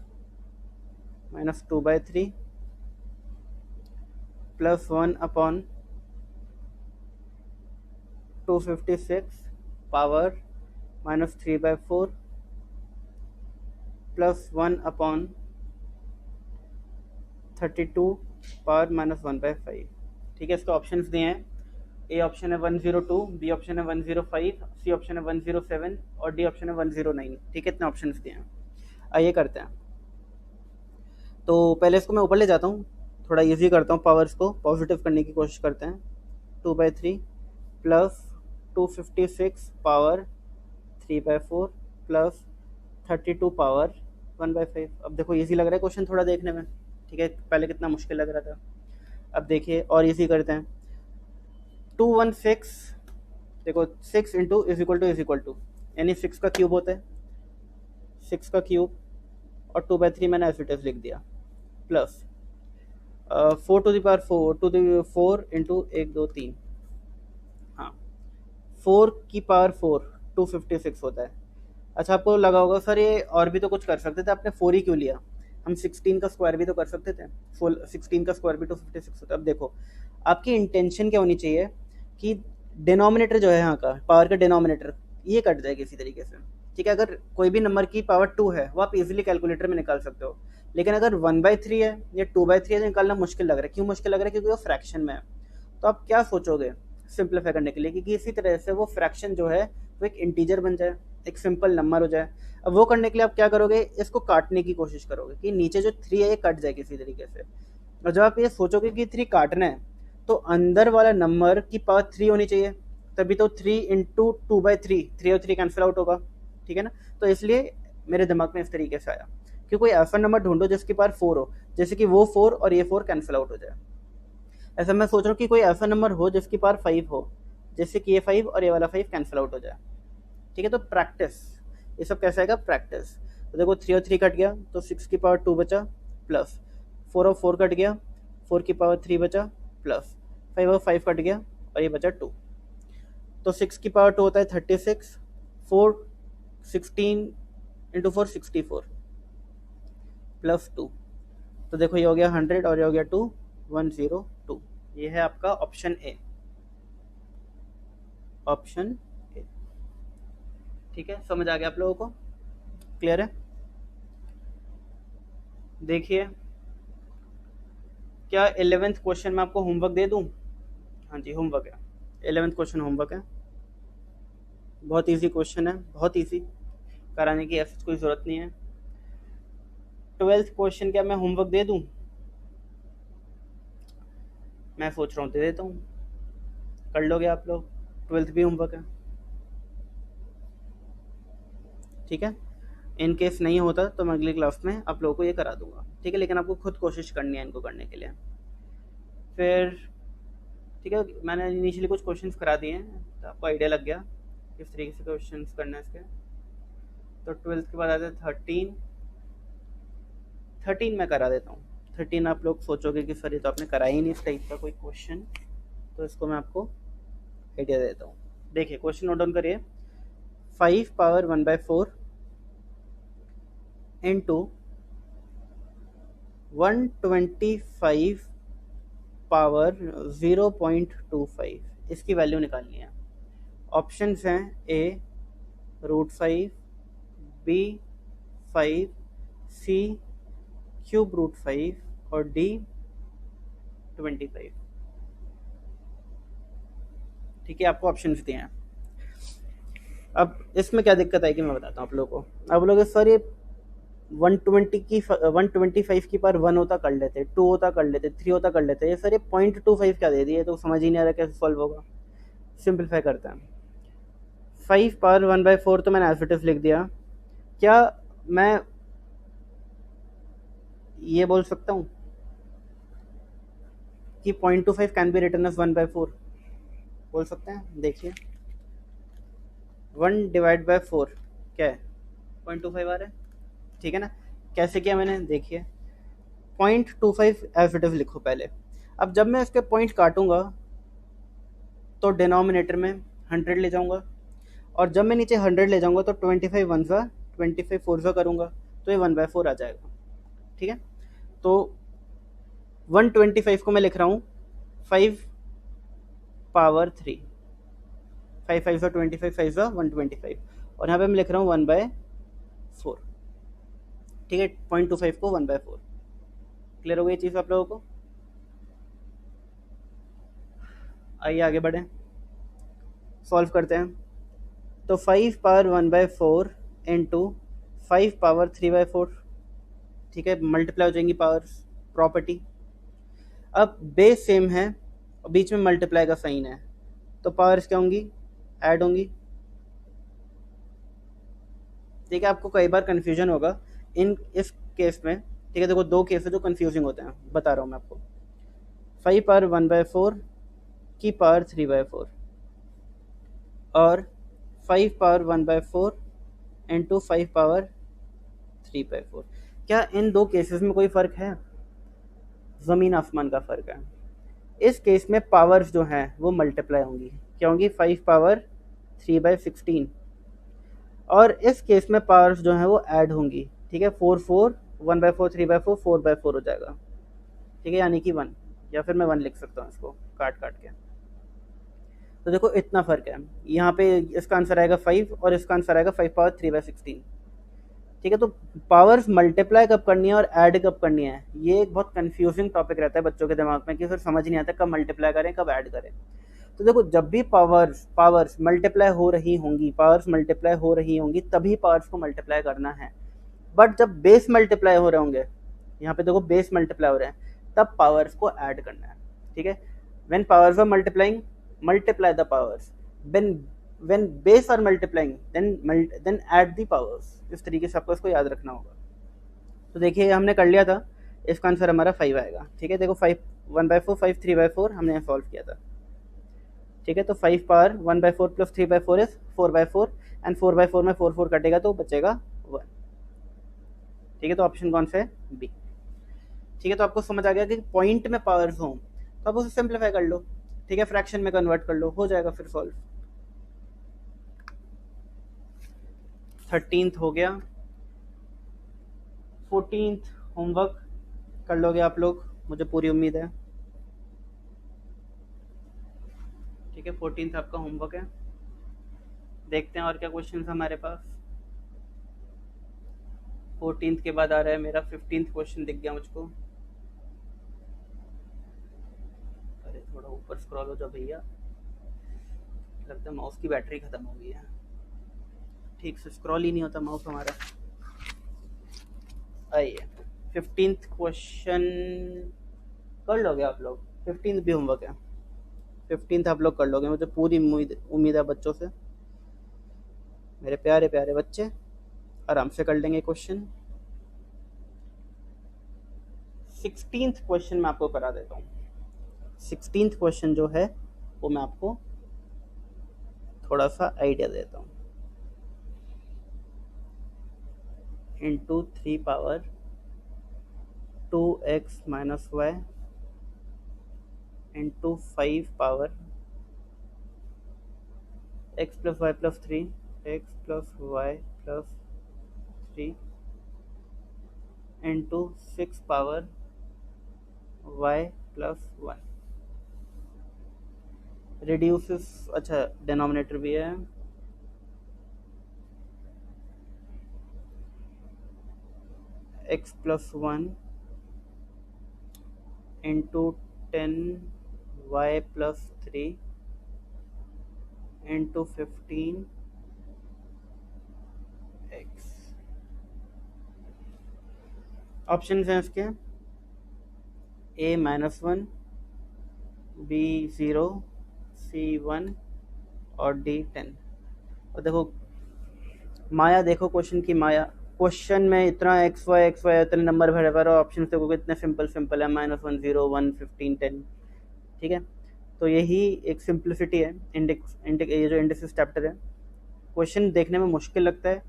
-2/3 plus 1 upon 256 power -3/4 plus 1 upon 32 power -1/5। ठीक है, इसके ऑप्शंस दिए हैं। ए ऑप्शन है 102, बी ऑप्शन है 105, सी ऑप्शन है 107 और डी ऑप्शन है 109। ठीक है, इतने ऑप्शंस दिए हैं। आइए करते हैं। तो पहले इसको मैं ऊपर ले जाता हूँ, थोड़ा इजी करता हूँ, पावर्स को पॉजिटिव करने की कोशिश करते हैं। 2/3 प्लस 256 पावर 3/4 प्लस 32 पावर 1/5। अब देखो इजी लग रहा है क्वेश्चन थोड़ा देखने में। ठीक है, पहले कितना मुश्किल लग रहा था। अब देखिए और इजी करते हैं। 216, देखो 6 इंटू इज इक्वल टू यानी 6 का क्यूब होता है, 6 का क्यूब और 2/3 मैंने एज इट इज लिख दिया, plus 4 to the power 4 into 1 2 3, हाँ 4 की पावर 4 256 होता है। अच्छा, आपको लगा होगा सर ये और भी तो कुछ कर सकते थे, आपने 4 ही क्यों लिया? हम 16 का स्क्वायर भी तो कर सकते थे, 16 का स्क्वायर भी 256 होता है। अब देखो आपकी इंटेंशन क्या होनी चाहिए कि डिनोमिनेटर जो है यहाँ का, पावर का डिनोमिनेटर ये कट जाए किसी तरीके से। ठीक है, अगर कोई भी नंबर की पावर 2 है वो आप इजीली कैलकुलेटर में निकाल सकते हो, लेकिन अगर 1/3 है या 2/3 है तो निकालना मुश्किल लग रहा है। क्यों मुश्किल लग रहा है? क्योंकि वो फ्रैक्शन में है। तो आप क्या सोचोगे सिंप्लीफाई करने के लिए कि इसी तरह से वो फ्रैक्शन जो है वो एक इंटीजर बन जाए, एक सिंपल नंबर हो जाए। अब वो करने के लिए आप क्या करोगे, इसको काटने की कोशिश करोगे कि नीचे जो 3 है ये कट जाए किसी तरीके से। और जब आप ये सोचोगे कि 3 काटना है तो अंदर वाला नंबर की पावर 3 होनी चाहिए, तभी तो 3 इंटू 2/3, 3 और 3 कैंसिल आउट होगा। ठीक है ना, तो इसलिए मेरे दिमाग में इस तरीके से आया कि कोई ऐसा नंबर ढूंढो जिसकी पावर 4 हो, जैसे कि वो 4 और ये 4 कैंसिल आउट हो जाए। ऐसा मैं सोच रहा हूँ कि कोई ऐसा नंबर हो जिसकी पावर 5 हो, जैसे कि ये 5 और ये वाला 5 कैंसिल आउट हो जाए। ठीक है, तो प्रैक्टिस, ये सब कैसे आएगा? प्रैक्टिस। तो देखो 3 और 3 कट गया तो 6 की पावर 2 बचा, प्लस 4 और 4 कट गया, 4 की पावर 3 बचा, प्लस 5 और 5 कट गया और ये बचा 2। तो 6 की पावर 2 होता है 36, 4 16 इंटू 4 64 प्लस 2। तो देखो ये हो गया 100 और ये हो गया 2, 102। ये है आपका ऑप्शन ए, ऑप्शन ए। ठीक है, समझ आ गया आप लोगों को? क्लियर है? देखिए, क्या 11th क्वेश्चन में आपको होमवर्क दे दूं? हाँ जी, होमवर्क है, 11th क्वेश्चन होमवर्क है। बहुत इजी क्वेश्चन है, बहुत इजी, कराने की ऐसी कोई ज़रूरत नहीं है। 12th क्वेश्चन क्या मैं होमवर्क दे दूं? मैं सोच रहा हूँ दे देता हूँ, कर लोगे आप लोग? 12th भी होमवर्क है। ठीक है, इन केस नहीं होता तो मैं अगली क्लास में आप लोगों को ये करा दूंगा। ठीक है, लेकिन आपको खुद कोशिश करनी है इनको करने के लिए। फिर ठीक है, मैंने इनिशियली कुछ क्वेश्चंस करा दिए हैं तो आपको आइडिया लग गया किस तरीके से क्वेश्चंस करना है इसके। तो 12th के बाद आते हैं 13 मैं करा देता हूँ। 13 आप लोग सोचोगे कि सर ये तो आपने कराया ही नहीं इस टाइप का कोई क्वेश्चन, तो इसको मैं आपको आइडिया देता हूँ। देखिए क्वेश्चन नोट डाउन करिए। 5 पावर 1/4 इंटू 125 पावर 0.25 इसकी वैल्यू निकालनी है। ऑप्शंस हैं ए √5, बी 5, सी ³ √5 और डी 25। ठीक है, आपको ऑप्शंस दिए हैं। अब इसमें क्या दिक्कत आएगी मैं बताता हूँ आप लोगों को। आप लोग सर ये 125 की पर 1 होता कर लेते, 2 होता कर लेते, 3 होता कर लेते, ये सर ये 0.25 क्या दे दिए, तो समझ ही नहीं आ रहा कैसे सॉल्व होगा। सिंपलीफाई करते हैं। 5 पावर 1/4 तो मैंने एज इट इज लिख दिया। क्या मैं ये बोल सकता हूँ कि 0.25 कैन बी रिटन एज 1/4? बोल सकते हैं। देखिए 1/4 क्या है, 0.25 आ रहा है, ठीक है ना। कैसे किया मैंने, देखिए 0.25 एज इट इज लिखो पहले। अब जब मैं इसके पॉइंट काटूंगा तो डिनोमिनेटर में 100 ले जाऊंगा, और जब मैं नीचे 100 ले जाऊंगा तो 25 वन सा 25 फोर सा करूंगा तो ये 1/4 आ जाएगा। ठीक है, तो 125 को मैं लिख रहा हूँ 5 पावर 3, 5 5 सा 25, 5 सा 125, और यहाँ पे मैं लिख रहा हूँ 1/4। ठीक है, 0.25 को 1/4। क्लियर हो गई चीज़ आप लोगों को। आइए आगे बढ़ें, सॉल्व करते हैं। तो 5 पावर 1/4 इंटू 5 पावर 3/4, ठीक है, मल्टीप्लाई हो जाएंगी पावर्स, प्रॉपर्टी। अब बेस सेम है और बीच में मल्टीप्लाई का साइन है, तो पावर्स क्या होंगी, ऐड होंगी। ठीक है, आपको कई बार कन्फ्यूजन होगा इस केस में। ठीक है, देखो दो केस है जो कन्फ्यूजिंग होते हैं, बता रहा हूँ मैं आपको। 5 पावर 1/4 की पावर 3/4 और 5 पावर 1/4 इंटू 5 पावर 3/4। क्या इन दो केसेस में कोई फ़र्क है? ज़मीन आसमान का फ़र्क है। इस केस में पावर्स जो हैं वो मल्टीप्लाई होंगी, क्या होंगी, 5 पावर 3/16, और इस केस में पावर्स जो हैं वो ऐड होंगी। ठीक है, 4 4 1/4 3/4 4/4 हो जाएगा। ठीक है, यानी कि 1, या फिर मैं 1 लिख सकता हूँ इसको काट काट के। तो देखो इतना फ़र्क है, यहाँ पे इसका आंसर आएगा 5 और इसका आंसर आएगा 5 पावर 3/16। ठीक है, तो पावर्स मल्टीप्लाई कब करनी है और ऐड कब करनी है, ये एक बहुत कंफ्यूजिंग टॉपिक रहता है बच्चों के दिमाग में कि सर समझ नहीं आता कब मल्टीप्लाई करें कब ऐड करें। तो देखो जब भी पावर्स मल्टीप्लाई हो रही होंगी, तभी पावर्स को मल्टीप्लाई करना है। बट जब बेस मल्टीप्लाई हो रहे होंगे, यहाँ पे देखो बेस मल्टीप्लाई हो रहे हैं, तब पावर्स को ऐड करना है। ठीक है, when powers are multiplying multiply the powers, when base are multiplying then add the powers। इस तरीके से आपको इसको याद रखना होगा। तो देखिए हमने कर लिया था, इसका आंसर हमारा 5 आएगा। ठीक है, देखो 5 1/4 5 3/4 हमने सॉल्व किया था। ठीक है, तो 5 पावर 1/4 प्लस 3/4 इज 4/4 एंड 4/4 में 4 4 कटेगा तो बचेगा 1। ठीक है, तो ऑप्शन कौन सा है, बी। ठीक है, तो आपको समझ आ गया कि पॉइंट में पावर्स हों तो आप उसे सिंप्लीफाई कर लो। ठीक है, फ्रैक्शन में कन्वर्ट कर लो, हो जाएगा फिर सॉल्व। 13th हो गया, 14th होमवर्क कर लोगे आप लोग, मुझे पूरी उम्मीद है। ठीक है, 14th आपका होमवर्क है। देखते हैं और क्या क्वेश्चन हमारे पास। 14th के बाद आ रहा है मेरा 15th क्वेश्चन, दिख गया मुझको। अरे थोड़ा ऊपर स्क्रॉल हो जाओ भैया, लगता है माउस की बैटरी खत्म हो गई है, ठीक से स्क्रॉल ही नहीं होता माउस हमारा। आइए 15th क्वेश्चन कर लोगे आप लोग, 15th भी होमवर्क है, 15th आप लोग कर लोगे, मुझे पूरी उम्मीद है बच्चों से। मेरे प्यारे प्यारे बच्चे आराम से कर लेंगे क्वेश्चन। 16th क्वेश्चन मैं आपको करा देता हूँ। 16th क्वेश्चन जो है वो मैं आपको थोड़ा सा आइडिया देता हूँ। Into 3 power 2x minus Y into 5 power x plus Y plus 3 x plus Y plus 3 into 6 power y plus 1। Reduces, अच्छा डिनोमिनेटर भी है, x+1 into 10y+3 into 15x। Option हैं इसके a-1, b0, c1 और d10। और देखो माया, देखो question की माया, क्वेश्चन में इतना एक्स वाई इतने नंबर भरे भरे, ऑप्शन देखो कितने सिंपल सिंपल है, -1, 0, 1, 15, 10। ठीक है, तो यही एक सिंप्लिसिटी है ये जो इंडेक्सेस चैप्टर है। क्वेश्चन देखने में मुश्किल लगता है,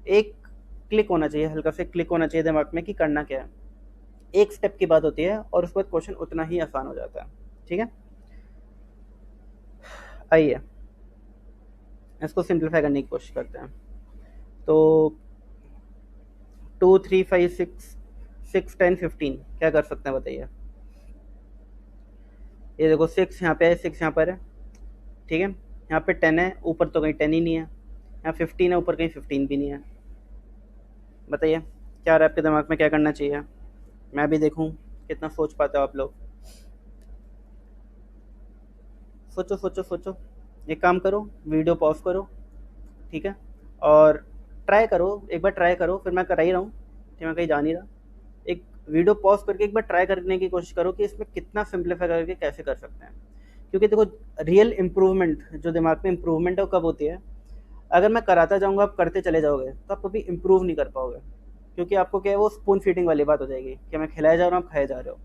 एक क्लिक होना चाहिए, हल्का से क्लिक होना चाहिए दिमाग में कि करना क्या है, एक स्टेप की बात होती है और उसके बाद क्वेश्चन उतना ही आसान हो जाता है। ठीक है, आइए इसको सिंप्लीफाई करने की कोशिश करते हैं। तो 2, 3, 5, 6, 6, 10, 15 क्या कर सकते हैं बताइए। ये देखो 6 यहाँ पे है, 6 यहाँ पर है, ठीक है, यहाँ पे 10 है, ऊपर तो कहीं 10 ही नहीं है, यहाँ 15 है, ऊपर कहीं 15 भी नहीं है। बताइए क्या रहा है आपके दिमाग में, क्या करना चाहिए, मैं भी देखूं कितना सोच पाते हो आप लोग। सोचो सोचो सोचो, एक काम करो, वीडियो पॉज करो, ठीक है, और ट्राई करो, एक बार ट्राई करो, फिर मैं कर ही रहा हूँ कि मैं कहीं जा नहीं रहा, एक वीडियो पॉज करके एक बार ट्राई करने की कोशिश करो कि इसमें कितना सिंप्लीफाई करके कैसे कर सकते हैं। क्योंकि देखो रियल इम्प्रूवमेंट, जो दिमाग में इम्प्रूवमेंट है वो कब होती है, अगर मैं कराता जाऊँगा आप करते चले जाओगे तो आप कभी इम्प्रूव नहीं कर पाओगे, क्योंकि आपको क्या है, वो स्पून फीडिंग वाली बात हो जाएगी कि मैं खिलाया जा रहा हूँ, आप खाए जा रहे हो।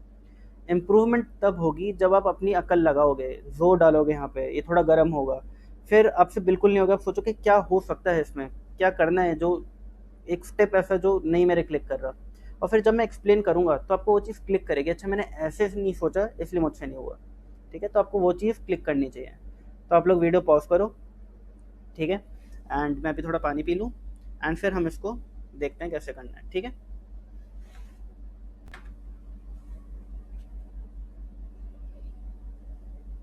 इम्प्रूवमेंट तब होगी जब आप अपनी अकल लगाओगे, जोर डालोगे, यहाँ पे ये थोड़ा गर्म होगा, फिर आपसे बिल्कुल नहीं होगा, आप सोचो कि क्या हो सकता है इसमें, क्या करना है, जो एक स्टेप ऐसा जो नहीं मेरे क्लिक कर रहा, और फिर जब मैं एक्सप्लेन करूँगा तो आपको वो चीज़ क्लिक करेगी, अच्छा मैंने ऐसे नहीं सोचा इसलिए मुझसे नहीं हुआ। ठीक है, तो आपको वो चीज़ क्लिक करनी चाहिए। तो आप लोग वीडियो पॉज करो, ठीक है, एंड मैं भी थोड़ा पानी पी लूँ, एंड फिर हम इसको देखते हैं कैसे करना है। ठीक है।